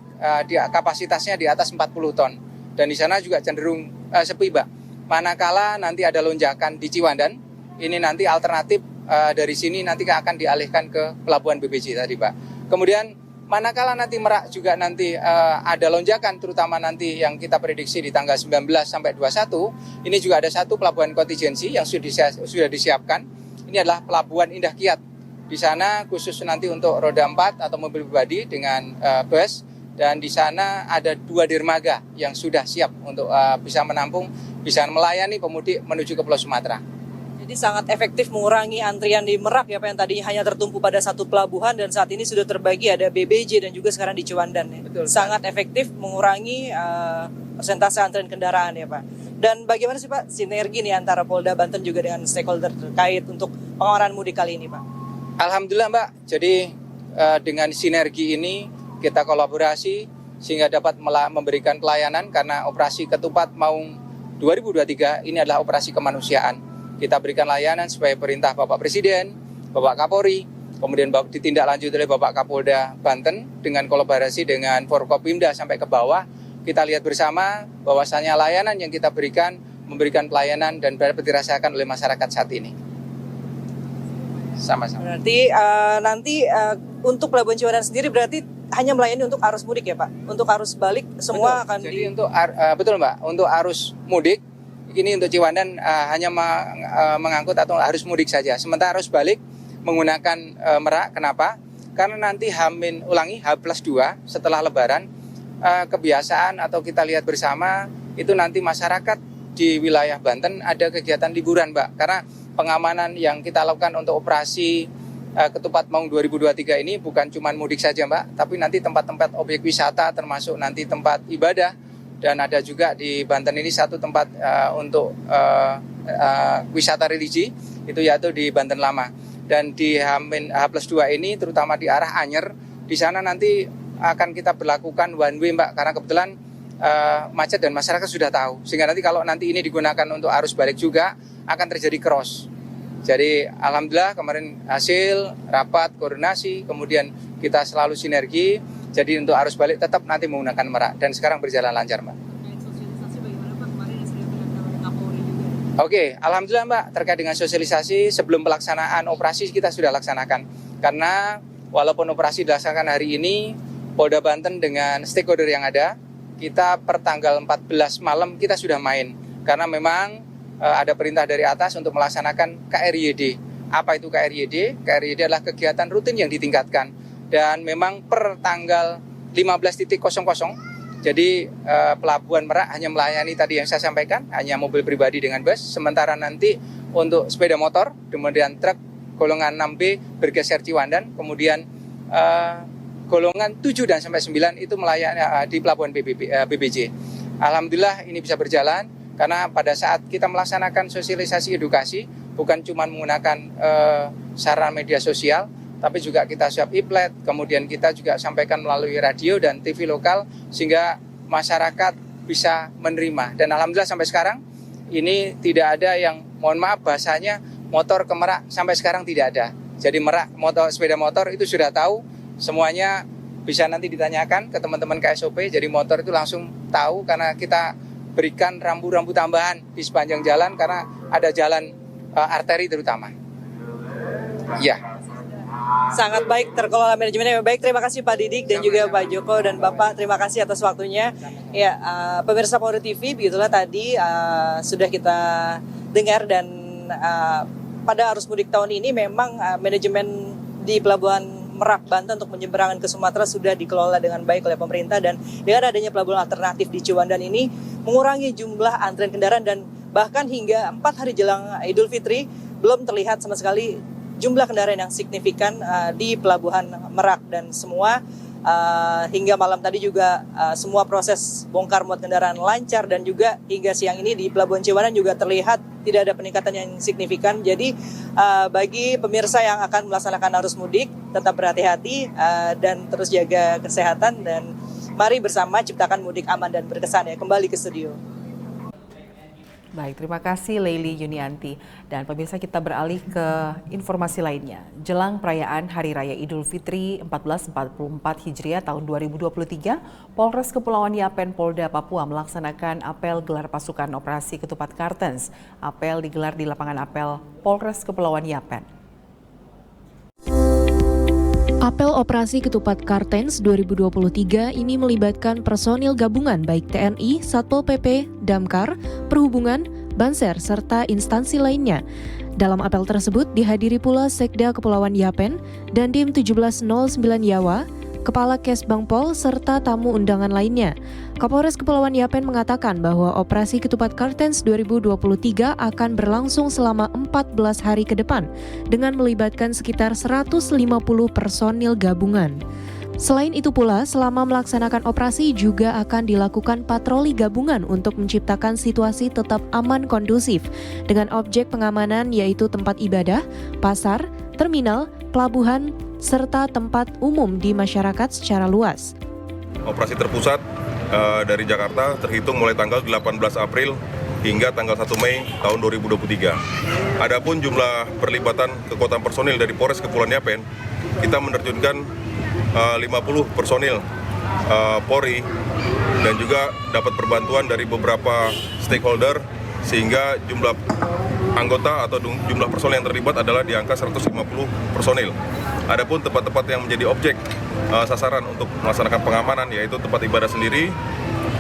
kapasitasnya di atas 40 ton. Dan di sana juga cenderung sepi, Mbak. Manakala nanti ada lonjakan di Ciwandan, ini nanti alternatif dari sini nanti akan dialihkan ke pelabuhan BBJ tadi Pak. Kemudian manakala nanti Merak juga nanti ada lonjakan, terutama nanti yang kita prediksi di tanggal 19 sampai 21, ini juga ada satu pelabuhan kontingensi yang sudah disiapkan. Ini adalah Pelabuhan Indah Kiat. Di sana khusus nanti untuk roda 4 atau mobil pribadi dengan bus, dan di sana ada 2 dermaga yang sudah siap untuk bisa menampung, bisa melayani pemudik menuju ke Pulau Sumatera. Jadi sangat efektif mengurangi antrian di Merak ya Pak, yang tadinya hanya tertumpu pada satu pelabuhan dan saat ini sudah terbagi, ada BBJ dan juga sekarang di Ciwandan ya. Betul, sangat efektif mengurangi persentase antrian kendaraan ya Pak. Dan bagaimana sih Pak sinergi nih antara Polda Banten juga dengan stakeholder terkait untuk pengamanan mudik kali ini Pak? Alhamdulillah Mbak, jadi dengan sinergi ini kita kolaborasi sehingga dapat memberikan pelayanan, karena operasi Ketupat Maung 2023 ini adalah operasi kemanusiaan. Kita berikan layanan sesuai perintah Bapak Presiden, Bapak Kapolri, kemudian ditindaklanjuti oleh Bapak Kapolda Banten dengan kolaborasi dengan Forkopimda sampai ke bawah. Kita lihat bersama bahwasanya layanan yang kita berikan memberikan pelayanan dan dapat dirasakan oleh masyarakat saat ini. Sama-sama. Berarti nanti untuk Pelabuhan Ciwandan sendiri berarti hanya melayani untuk arus mudik ya Pak? Untuk arus balik semua akan Jadi untuk betul Mbak, untuk arus mudik ini untuk Ciwandan hanya mengangkut atau arus mudik saja. Sementara arus balik menggunakan Merak. Kenapa? Karena nanti H+2 setelah Lebaran, kebiasaan atau kita lihat bersama itu nanti masyarakat di wilayah Banten ada kegiatan liburan Mbak. Karena pengamanan yang kita lakukan untuk operasi Ketupat Maung 2023 ini bukan cuma mudik saja Mbak, tapi nanti tempat-tempat objek wisata termasuk nanti tempat ibadah. Dan ada juga di Banten ini satu tempat untuk wisata religi, itu yaitu di Banten Lama. Dan di H+2 ini terutama di arah Anyer, di sana nanti akan kita berlakukan one way Mbak, karena kebetulan macet dan masyarakat sudah tahu. Sehingga nanti kalau nanti ini digunakan untuk arus balik juga akan terjadi cross. Jadi alhamdulillah kemarin hasil rapat koordinasi, kemudian kita selalu sinergi. Jadi untuk arus balik tetap nanti menggunakan Merak dan sekarang berjalan lancar Mbak. Sosialisasi bagaimana Pak? Kemarin sudah dilakukan Kapolri juga. Oke, alhamdulillah Mbak, terkait dengan sosialisasi sebelum pelaksanaan operasi kita sudah laksanakan. Karena walaupun operasi dilaksanakan hari ini, Polda Banten dengan stakeholder yang ada, kita per tanggal 14 malam kita sudah main. Karena memang ada perintah dari atas untuk melaksanakan KRYD. Apa itu KRYD? KRYD adalah kegiatan rutin yang ditingkatkan. Dan memang per tanggal 15.00, jadi Pelabuhan Merak hanya melayani tadi yang saya sampaikan, hanya mobil pribadi dengan bus. Sementara nanti untuk sepeda motor, kemudian truk golongan 6B bergeser Ciwandan, kemudian golongan 7 dan sampai 9 itu melayani di Pelabuhan BBJ. Alhamdulillah ini bisa berjalan, karena pada saat kita melaksanakan sosialisasi edukasi, bukan cuma menggunakan sarana media sosial, tapi juga kita siap iplet, kemudian kita juga sampaikan melalui radio dan TV lokal sehingga masyarakat bisa menerima. Dan alhamdulillah sampai sekarang ini tidak ada yang, mohon maaf bahasanya, motor ke Merak sampai sekarang tidak ada. Jadi Merak sepeda motor itu sudah tahu, semuanya bisa nanti ditanyakan ke teman-teman KSOP. Jadi motor itu langsung tahu karena kita berikan rambu-rambu tambahan di sepanjang jalan karena ada jalan arteri terutama. Ya. Sangat baik terkelola manajemennya. Baik, terima kasih Pak Didik dan juga Pak Joko dan Bapak, terima kasih atas waktunya. Ya, pemirsa Polri TV, begitulah tadi sudah kita dengar, dan pada arus mudik tahun ini memang manajemen di Pelabuhan Merak Banten untuk menyeberangkan ke Sumatera sudah dikelola dengan baik oleh pemerintah, dan dengan adanya pelabuhan alternatif di Ciwandan ini mengurangi jumlah antrian kendaraan, dan bahkan hingga 4 hari jelang Idul Fitri belum terlihat sama sekali jumlah kendaraan yang signifikan di Pelabuhan Merak, dan semua hingga malam tadi juga semua proses bongkar muat kendaraan lancar, dan juga hingga siang ini di Pelabuhan Ciwandan juga terlihat tidak ada peningkatan yang signifikan. Jadi bagi pemirsa yang akan melaksanakan arus mudik tetap berhati-hati dan terus jaga kesehatan, dan mari bersama ciptakan mudik aman dan berkesan ya. Kembali ke studio. Baik, terima kasih Leili Yunianti. Dan pemirsa, kita beralih ke informasi lainnya. Jelang perayaan Hari Raya Idul Fitri 1444 Hijriah tahun 2023, Polres Kepulauan Yapen Polda Papua melaksanakan apel gelar pasukan operasi Ketupat Kartens. Apel digelar di lapangan apel Polres Kepulauan Yapen. Apel Operasi Ketupat Kartens 2023 ini melibatkan personil gabungan baik TNI, Satpol PP, Damkar, Perhubungan, Banser, serta instansi lainnya. Dalam apel tersebut dihadiri pula Sekda Kepulauan Yapen, Dandim 1709 Yawa, Kepala Kesbang Pol, serta tamu undangan lainnya. Kapolres Kepulauan Yapen mengatakan bahwa Operasi Ketupat Kartens 2023 akan berlangsung selama 14 hari ke depan dengan melibatkan sekitar 150 personil gabungan. Selain itu pula, selama melaksanakan operasi juga akan dilakukan patroli gabungan untuk menciptakan situasi tetap aman kondusif dengan objek pengamanan yaitu tempat ibadah, pasar, terminal, pelabuhan, serta tempat umum di masyarakat secara luas. Operasi terpusat dari Jakarta terhitung mulai tanggal 18 April hingga tanggal 1 Mei tahun 2023. Adapun jumlah perlibatan kekuatan personil dari Polres Kepulauan Yapen, kita menerjunkan 50 personil Polri dan juga dapat perbantuan dari beberapa stakeholder sehingga jumlah anggota atau jumlah personil yang terlibat adalah di angka 150 personil. Adapun tempat-tempat yang menjadi objek sasaran untuk melaksanakan pengamanan yaitu tempat ibadah sendiri,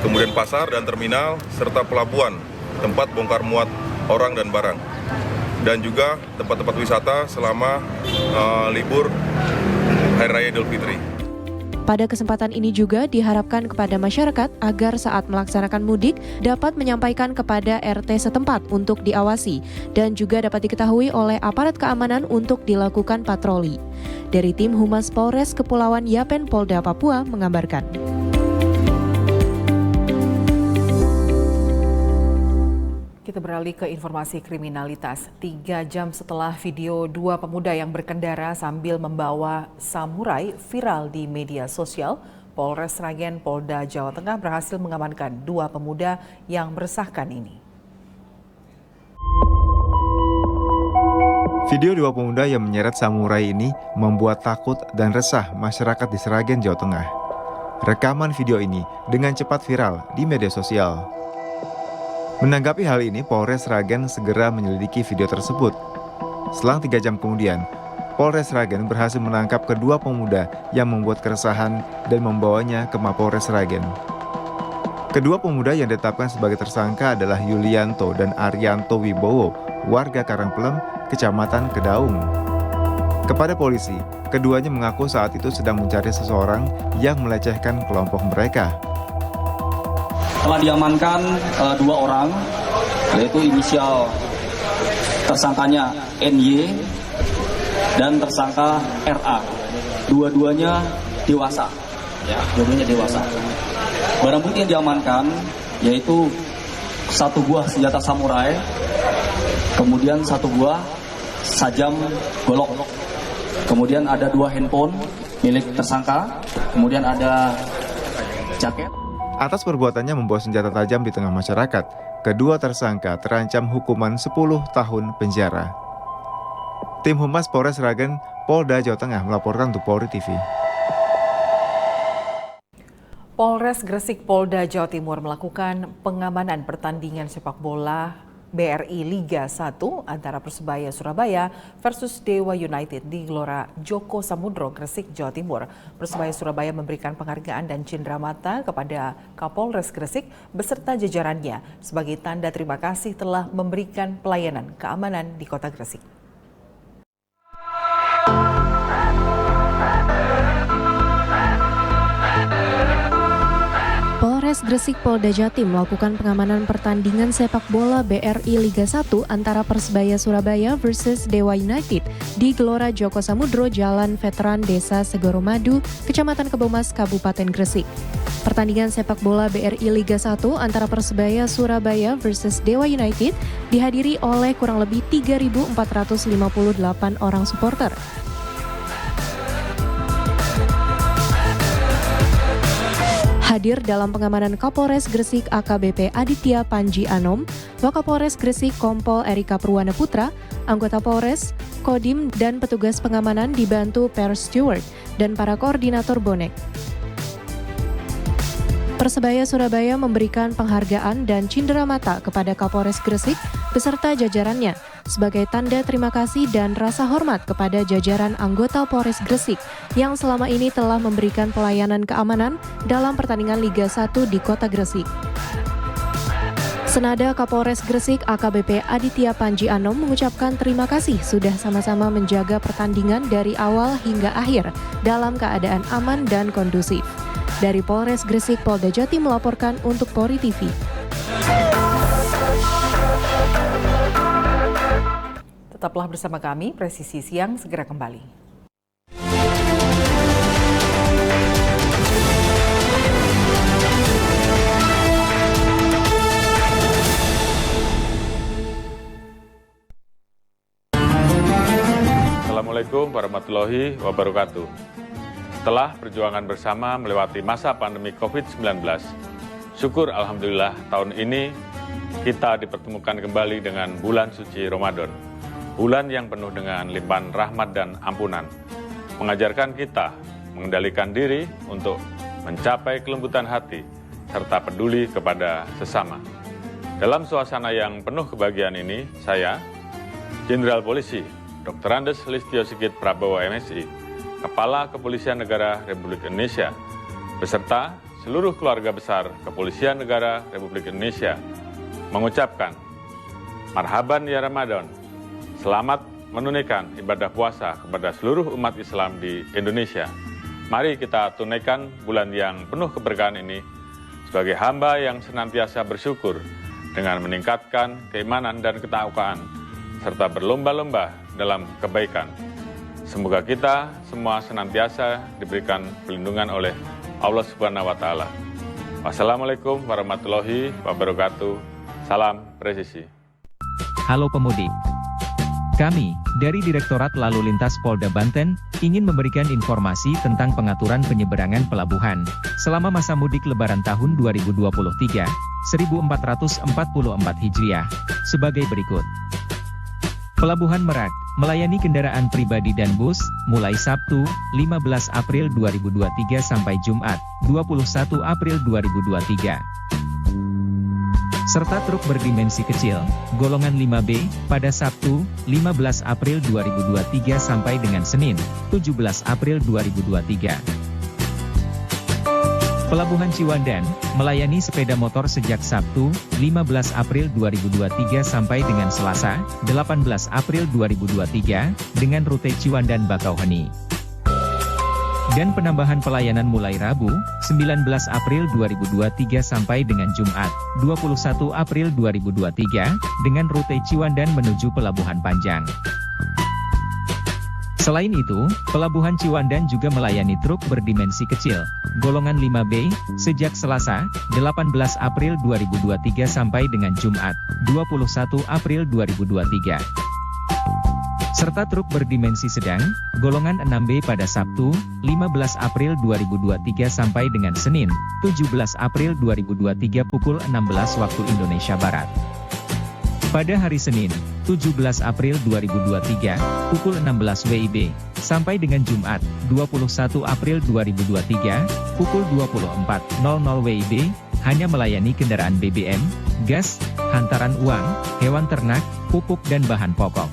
kemudian pasar dan terminal, serta pelabuhan, tempat bongkar muat orang dan barang. Dan juga tempat-tempat wisata selama libur Hari Raya Idul Fitri. Pada kesempatan ini juga diharapkan kepada masyarakat agar saat melaksanakan mudik dapat menyampaikan kepada RT setempat untuk diawasi dan juga dapat diketahui oleh aparat keamanan untuk dilakukan patroli. Dari tim Humas Polres Kepulauan Yapen Polda Papua mengabarkan. Kita beralih ke informasi kriminalitas. 3 jam setelah video 2 pemuda yang berkendara sambil membawa samurai viral di media sosial, Polres Sragen Polda Jawa Tengah berhasil mengamankan 2 pemuda yang meresahkan ini. Video 2 pemuda yang menyeret samurai ini membuat takut dan resah masyarakat di Sragen, Jawa Tengah. Rekaman video ini dengan cepat viral di media sosial. Menanggapi hal ini, Polres Sragen segera menyelidiki video tersebut. Selang 3 jam kemudian, Polres Sragen berhasil menangkap kedua pemuda yang membuat keresahan dan membawanya ke Mapolres Sragen. Kedua pemuda yang ditetapkan sebagai tersangka adalah Yulianto dan Arianto Wibowo, warga Karangpelem, Kecamatan Kedaung. Kepada polisi, keduanya mengaku saat itu sedang mencari seseorang yang melecehkan kelompok mereka. Telah diamankan 2 orang, yaitu inisial tersangkanya NY dan tersangka RA. Dua-duanya dewasa, dua-duanya dewasa. Barang bukti yang diamankan yaitu 1 buah senjata samurai, kemudian 1 buah sajam golok, kemudian ada 2 handphone milik tersangka, kemudian ada jaket. Atas perbuatannya membawa senjata tajam di tengah masyarakat, kedua tersangka terancam hukuman 10 tahun penjara. Tim Humas Polres Sragen, Polda Jawa Tengah melaporkan untuk Polri TV. Polres Gresik Polda Jawa Timur melakukan pengamanan pertandingan sepak bola BRI Liga 1 antara Persebaya Surabaya versus Dewa United di Gelora Joko Samudro, Gresik, Jawa Timur. Persebaya Surabaya memberikan penghargaan dan cenderamata kepada Kapolres Gresik beserta jajarannya sebagai tanda terima kasih telah memberikan pelayanan keamanan di Kota Gresik. Polres Gresik Polda Jatim melakukan pengamanan pertandingan sepak bola BRI Liga 1 antara Persebaya Surabaya versus Dewa United di Gelora Joko Samudro, Jalan Veteran Desa Segoromadu, Kecamatan Kebomas, Kabupaten Gresik. Pertandingan sepak bola BRI Liga 1 antara Persebaya Surabaya versus Dewa United dihadiri oleh kurang lebih 3.458 orang supporter. Hadir dalam pengamanan Kapolres Gresik AKBP Aditya Panji Anom, Wakapolres Gresik Kompol Erika Purwana Putra, anggota Polres, Kodim, dan petugas pengamanan dibantu Per Stewart dan para koordinator bonek. Persebaya Surabaya memberikan penghargaan dan cindera mata kepada Kapolres Gresik beserta jajarannya sebagai tanda terima kasih dan rasa hormat kepada jajaran anggota Polres Gresik yang selama ini telah memberikan pelayanan keamanan dalam pertandingan Liga 1 di Kota Gresik. Senada Kapolres Gresik AKBP Aditya Panji Anom mengucapkan terima kasih sudah sama-sama menjaga pertandingan dari awal hingga akhir dalam keadaan aman dan kondusif. Dari Polres Gresik, Polda Jatim melaporkan untuk Polri TV. Tetaplah bersama kami, Presisi Siang segera kembali. Assalamualaikum warahmatullahi wabarakatuh. Setelah perjuangan bersama melewati masa pandemi COVID-19, syukur Alhamdulillah tahun ini kita dipertemukan kembali dengan bulan suci Ramadan. Bulan yang penuh dengan limpahan rahmat dan ampunan. Mengajarkan kita mengendalikan diri untuk mencapai kelembutan hati serta peduli kepada sesama. Dalam suasana yang penuh kebahagiaan ini, saya, Jenderal Polisi Dr. Andes Listio Sigit Prabowo MSI, Kepala Kepolisian Negara Republik Indonesia, beserta seluruh keluarga besar Kepolisian Negara Republik Indonesia, mengucapkan, Marhaban ya Ramadan, selamat menunaikan ibadah puasa kepada seluruh umat Islam di Indonesia. Mari kita tunaikan bulan yang penuh keberkahan ini sebagai hamba yang senantiasa bersyukur dengan meningkatkan keimanan dan ketakwaan, serta berlomba-lomba dalam kebaikan. Semoga kita semua senantiasa diberikan perlindungan oleh Allah Subhanahu wa Ta'ala. Wassalamualaikum warahmatullahi wabarakatuh. Salam presisi. Halo pemudik. Kami, dari Direktorat Lalu Lintas Polda Banten, ingin memberikan informasi tentang pengaturan penyeberangan pelabuhan selama masa mudik Lebaran tahun 2023, 1444 Hijriah, sebagai berikut. Pelabuhan Merak melayani kendaraan pribadi dan bus mulai Sabtu, 15 April 2023 sampai Jumat, 21 April 2023. Serta truk berdimensi kecil, golongan 5B, pada Sabtu, 15 April 2023 sampai dengan Senin, 17 April 2023. Pelabuhan Ciwandan melayani sepeda motor sejak Sabtu, 15 April 2023 sampai dengan Selasa, 18 April 2023, dengan rute Ciwandan-Bakauheni. Dan penambahan pelayanan mulai Rabu, 19 April 2023 sampai dengan Jumat, 21 April 2023, dengan rute Ciwandan menuju Pelabuhan Panjang. Selain itu, Pelabuhan Ciwandan juga melayani truk berdimensi kecil, golongan 5B, sejak Selasa, 18 April 2023 sampai dengan Jumat, 21 April 2023. Serta truk berdimensi sedang, golongan 6B pada Sabtu, 15 April 2023 sampai dengan Senin, 17 April 2023 pukul 16 waktu Indonesia Barat. Pada hari Senin, 17 April 2023, pukul 16 WIB, sampai dengan Jumat, 21 April 2023, pukul 24.00 WIB, hanya melayani kendaraan BBM, gas, hantaran uang, hewan ternak, pupuk dan bahan pokok.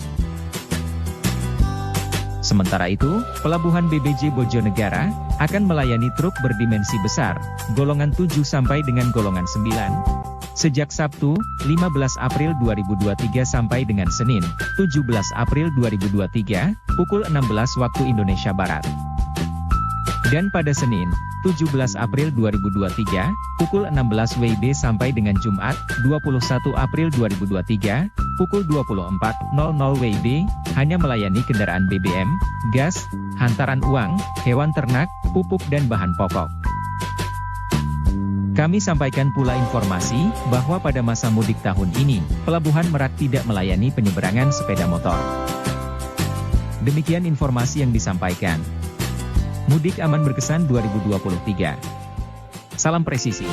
Sementara itu, Pelabuhan BBC Bojonegara akan melayani truk berdimensi besar, golongan 7 sampai dengan golongan 9. Sejak Sabtu, 15 April 2023 sampai dengan Senin, 17 April 2023, pukul 16 waktu Indonesia Barat. Dan pada Senin, 17 April 2023, pukul 16 WIB sampai dengan Jumat, 21 April 2023, pukul 24.00 WIB, hanya melayani kendaraan BBM, gas, hantaran uang, hewan ternak, pupuk dan bahan pokok. Kami sampaikan pula informasi bahwa pada masa mudik tahun ini, Pelabuhan Merak tidak melayani penyeberangan sepeda motor. Demikian informasi yang disampaikan. Mudik Aman Berkesan 2023. Salam presisi.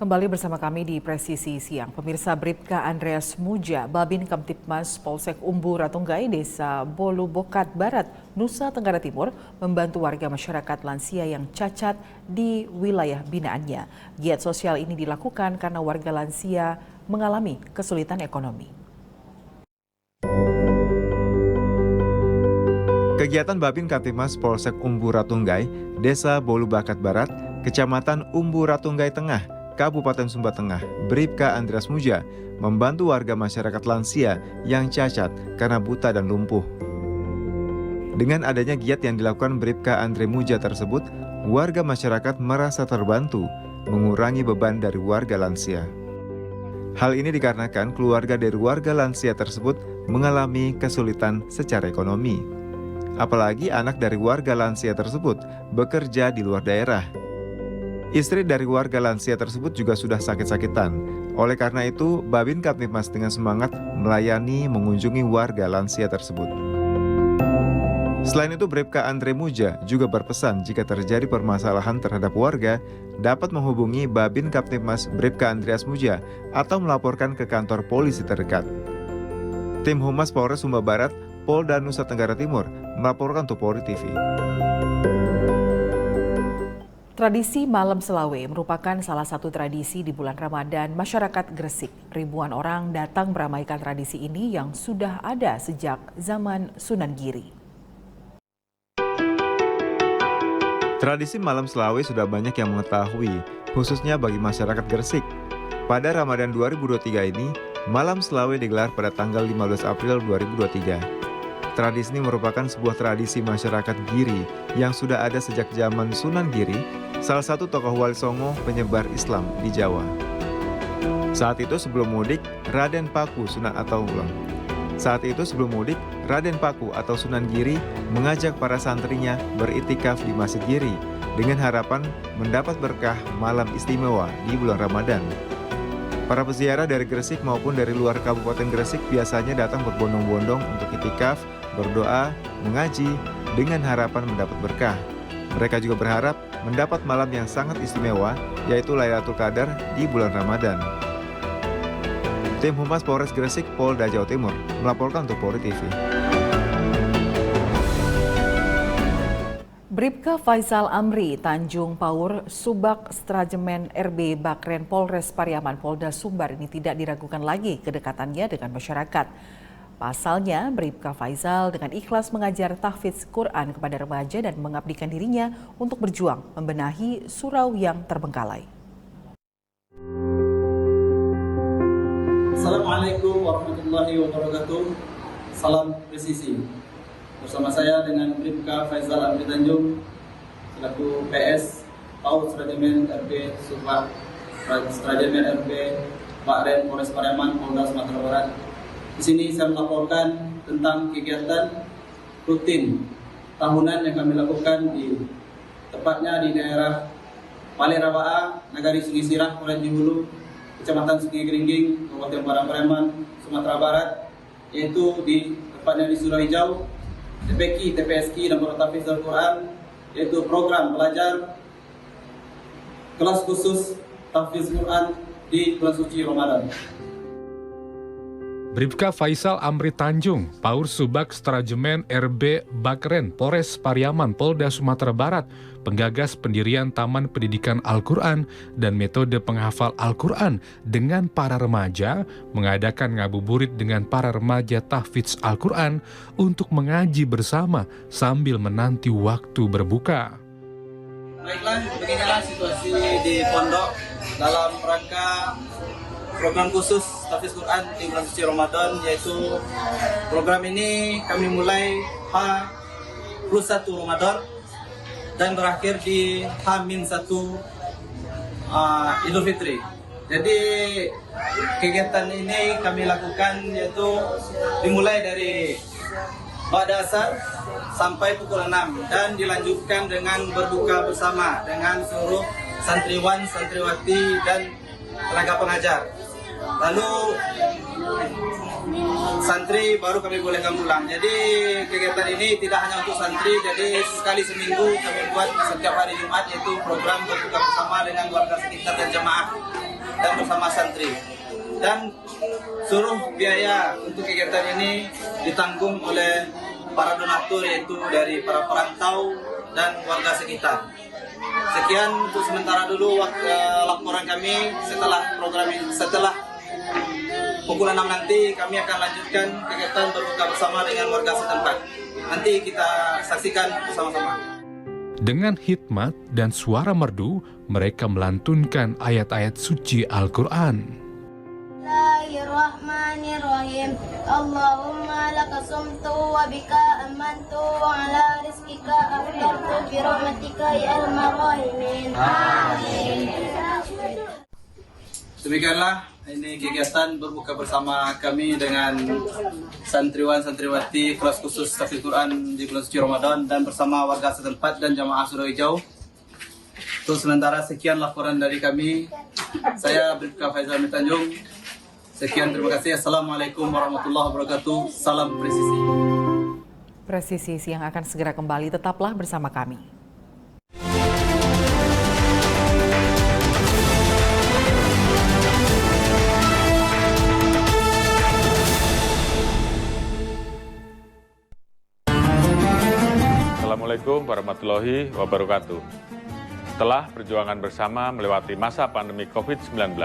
Kembali bersama kami di Presisi Siang. Pemirsa, Bribka Andreas Muja, Babin Kamtipmas Polsek Umbu Ratunggai, Desa Bolu Bokat Barat, Nusa Tenggara Timur, membantu warga masyarakat lansia yang cacat di wilayah binaannya. Giat sosial ini dilakukan karena warga lansia mengalami kesulitan ekonomi. Kegiatan Babin Kamtipmas Polsek Umbu Ratunggai, Desa Bolu Bokat Barat, Kecamatan Umbu Ratunggai Tengah, Kabupaten Sumba Tengah, Bribka Andreas Muja membantu warga masyarakat lansia yang cacat karena buta dan lumpuh. Dengan adanya giat yang dilakukan Bribka Andre Muja tersebut, warga masyarakat merasa terbantu, mengurangi beban dari warga lansia. Hal ini dikarenakan keluarga dari warga lansia tersebut mengalami kesulitan secara ekonomi. Apalagi anak dari warga lansia tersebut bekerja di luar daerah. Istri dari warga lansia tersebut juga sudah sakit-sakitan. Oleh karena itu, Babin Kamtipmas dengan semangat melayani mengunjungi warga lansia tersebut. Selain itu, Bribka Andre Muja juga berpesan jika terjadi permasalahan terhadap warga, dapat menghubungi Babin Kamtipmas Bribka Andreas Muja atau melaporkan ke kantor polisi terdekat. Tim Humas Polres Sumba Barat, Polda Nusa Tenggara Timur melaporkan untuk Polri TV. Tradisi Malam Selawe merupakan salah satu tradisi di bulan Ramadan masyarakat Gresik. Ribuan orang datang meramaikan tradisi ini yang sudah ada sejak zaman Sunan Giri. Tradisi Malam Selawe sudah banyak yang mengetahui, khususnya bagi masyarakat Gresik. Pada Ramadan 2023 ini, Malam Selawe digelar pada tanggal 15 April 2023. Tradisi ini merupakan sebuah tradisi masyarakat Giri yang sudah ada sejak zaman Sunan Giri, salah satu tokoh Wali Songo penyebar Islam di Jawa. Saat itu sebelum mudik, Raden Paku Sunan Giri mengajak para santrinya beritikaf di Masjid Giri dengan harapan mendapat berkah malam istimewa di bulan Ramadan. Para peziarah dari Gresik maupun dari luar Kabupaten Gresik biasanya datang berbondong-bondong untuk itikaf, berdoa, mengaji dengan harapan mendapat berkah. Mereka juga berharap mendapat malam yang sangat istimewa, yaitu Lailatul Qadar di bulan Ramadan. Tim Humas Polres Gresik, Polda Jawa Timur melaporkan untuk Polri TV. Bribka Faisal Amri, Tanjung Paur, Subak Strajemen RB Bakren Polres Pariaman Polda Sumbar ini tidak diragukan lagi kedekatannya dengan masyarakat. Pasalnya, Bribka Faisal dengan ikhlas mengajar tahfidz Quran kepada remaja dan mengabdikan dirinya untuk berjuang membenahi surau yang terbengkalai. Assalamualaikum warahmatullahi wabarakatuh. Salam presisi. Bersama saya dengan Bribka Faisal Amri Tanjung selaku PS Paur Strajemen RB Subak Strajemen RB Bakren Polres Pariaman Polda Sumatera Barat. Di sini saya melaporkan tentang kegiatan rutin tahunan yang kami lakukan tepatnya di daerah Pale Rabaa, Nagari Sungai Sirah, Polres Jihulu, Kecamatan Sungai Geringging, Kabupaten Pariaman, Sumatera Barat, yaitu tepatnya di Surau Hijau, TPQ, TPSQ, dan Tahfidz Al-Quran, yaitu program belajar kelas khusus Tahfidz Quran di bulan suci Ramadan. Bribka Faisal Amri Tanjung, Paur Subak Strajemen RB Bakren, Polres Pariaman, Polda Sumatera Barat, penggagas pendirian Taman Pendidikan Al-Quran dan metode penghafal Al-Quran dengan para remaja, mengadakan ngabuburit dengan para remaja tahfidz Al-Quran untuk mengaji bersama sambil menanti waktu berbuka. Baiklah, beginilah situasi di pondok dalam rangka program khusus tahfidz Quran di bulan suci Ramadan, yaitu program ini kami mulai H+1 Ramadan dan berakhir di H-1 Idul Fitri. Jadi kegiatan ini kami lakukan yaitu dimulai dari ba'da asar sampai pukul 6 dan dilanjutkan dengan berbuka bersama dengan seluruh santriwan, santriwati dan tenaga pengajar. Lalu santri baru kami bolehkan pulang. Jadi kegiatan ini tidak hanya untuk santri, jadi sekali seminggu kami buat setiap hari Jumat, yaitu program berbuka bersama dengan warga sekitar dan jemaah. dan bersama santri. Dan seluruh biaya untuk kegiatan ini ditanggung oleh para donatur, yaitu dari para perantau dan warga sekitar. Sekian untuk sementara dulu laporan kami. Setelah pukul 6 nanti kami akan lanjutkan kegiatan berbuka bersama dengan warga setempat. Nanti kita saksikan bersama-sama. Dengan hikmat dan suara merdu, mereka melantunkan ayat-ayat suci Al-Quran. Bismillahirrahmanirrahim. Allahumma laka sumtu wa bika amantu wa ala rizkika aftartu bi rahmatika ya al-rahimin. Amin. Demikianlah ini kegiatan berbuka bersama kami dengan santriwan-santriwati kelas khusus tahfidz Quran di bulan suci Ramadan dan bersama warga setempat dan jamaah Surau Hijau. Untuk sementara sekian laporan dari kami. Saya Bribka Faizal Tanjung. Sekian, terima kasih. Assalamualaikum warahmatullahi wabarakatuh. Salam presisi. Presisi Siang akan segera kembali. Tetaplah bersama kami. Assalamualaikum warahmatullahi wabarakatuh. Setelah perjuangan bersama melewati masa pandemi COVID-19,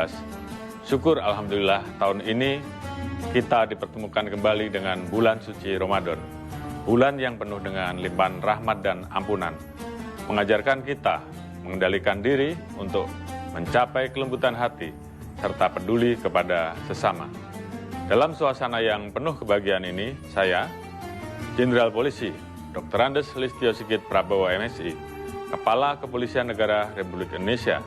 syukur Alhamdulillah tahun ini kita dipertemukan kembali dengan bulan suci Ramadan. Bulan yang penuh dengan limpahan rahmat dan ampunan. Mengajarkan kita mengendalikan diri untuk mencapai kelembutan hati serta peduli kepada sesama. Dalam suasana yang penuh kebahagiaan ini, saya, Jenderal Polisi Dr. Andes Listio Sigit Prabowo MSI, Kepala Kepolisian Negara Republik Indonesia,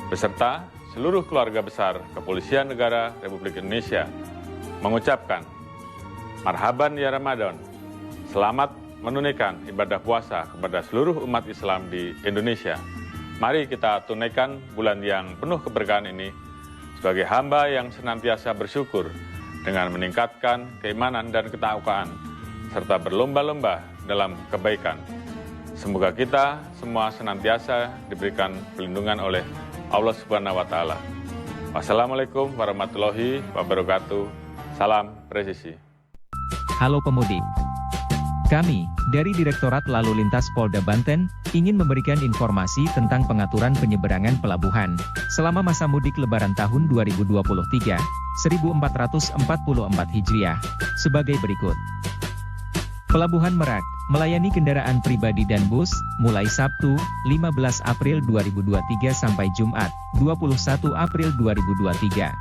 beserta seluruh keluarga besar Kepolisian Negara Republik Indonesia mengucapkan marhaban ya Ramadan. Selamat menunaikan ibadah puasa kepada seluruh umat Islam di Indonesia. Mari kita tunaikan bulan yang penuh keberkahan ini sebagai hamba yang senantiasa bersyukur dengan meningkatkan keimanan dan ketakwaan serta berlomba-lomba dalam kebaikan. Semoga kita semua senantiasa diberikan perlindungan oleh Allah Subhanahu wa Ta'ala. Wassalamualaikum warahmatullahi wabarakatuh. Salam presisi. Halo pemudik. Kami, dari Direktorat Lalu Lintas Polda Banten, ingin memberikan informasi tentang pengaturan penyeberangan pelabuhan selama masa mudik Lebaran tahun 2023, 1444 Hijriah, sebagai berikut. Pelabuhan Merak melayani kendaraan pribadi dan bus mulai Sabtu 15 April 2023 sampai Jumat 21 April 2023.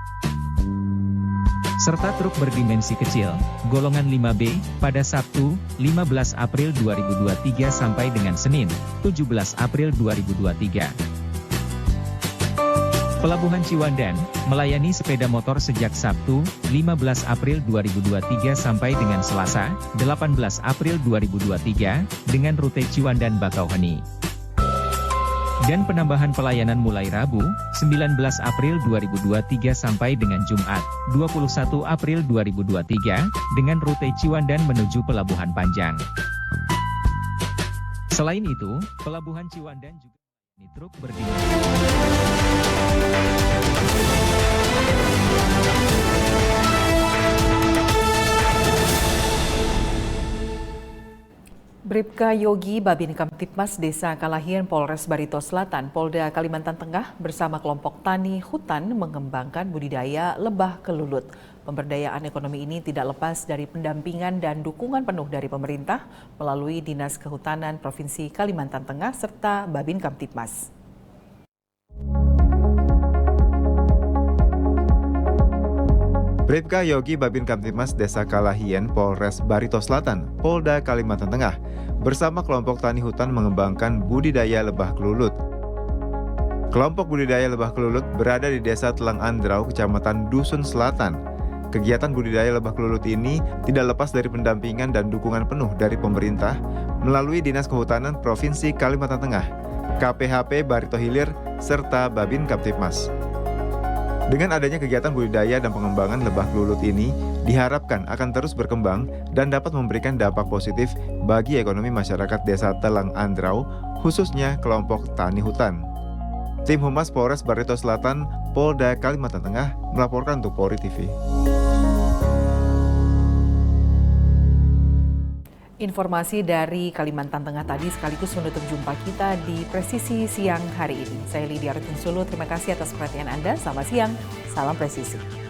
Serta truk berdimensi kecil, golongan 5B, pada Sabtu 15 April 2023 sampai dengan Senin 17 April 2023. Pelabuhan Ciwandan melayani sepeda motor sejak Sabtu 15 April 2023 sampai dengan Selasa 18 April 2023 dengan rute Ciwandan-Bakauheni. Dan penambahan pelayanan mulai Rabu 19 April 2023 sampai dengan Jumat 21 April 2023 dengan rute Ciwandan menuju Pelabuhan Panjang. Selain itu, Pelabuhan Ciwandan juga truk berdimensi. Bribka Yogi Babin Kamtipmas Desa Kalahian Polres Barito Selatan, Polda Kalimantan Tengah bersama kelompok tani hutan mengembangkan budidaya lebah kelulut. Pemberdayaan ekonomi ini tidak lepas dari pendampingan dan dukungan penuh dari pemerintah melalui Dinas Kehutanan Provinsi Kalimantan Tengah serta Babin Kamtipmas. Bribka Yogi Babin Kamtipmas Desa Kalahian Polres Barito Selatan, Polda Kalimantan Tengah, bersama kelompok tani hutan mengembangkan budidaya lebah kelulut. Kelompok budidaya lebah kelulut berada di Desa Telang Andrau, Kecamatan Dusun Selatan. Kegiatan budidaya lebah kelulut ini tidak lepas dari pendampingan dan dukungan penuh dari pemerintah melalui Dinas Kehutanan Provinsi Kalimantan Tengah, KPHP Barito Hilir, serta Babin Kamtipmas. Dengan adanya kegiatan budidaya dan pengembangan lebah kelulut ini, diharapkan akan terus berkembang dan dapat memberikan dampak positif bagi ekonomi masyarakat Desa Telang Andrau, khususnya kelompok tani hutan. Tim Humas Polres Barito Selatan Polda Kalimantan Tengah melaporkan untuk Polri TV. Informasi dari Kalimantan Tengah tadi sekaligus menutup jumpa kita di Presisi Siang hari ini. Saya Lydia Rutin Sulu, terima kasih atas perhatian Anda. Selamat siang, salam presisi.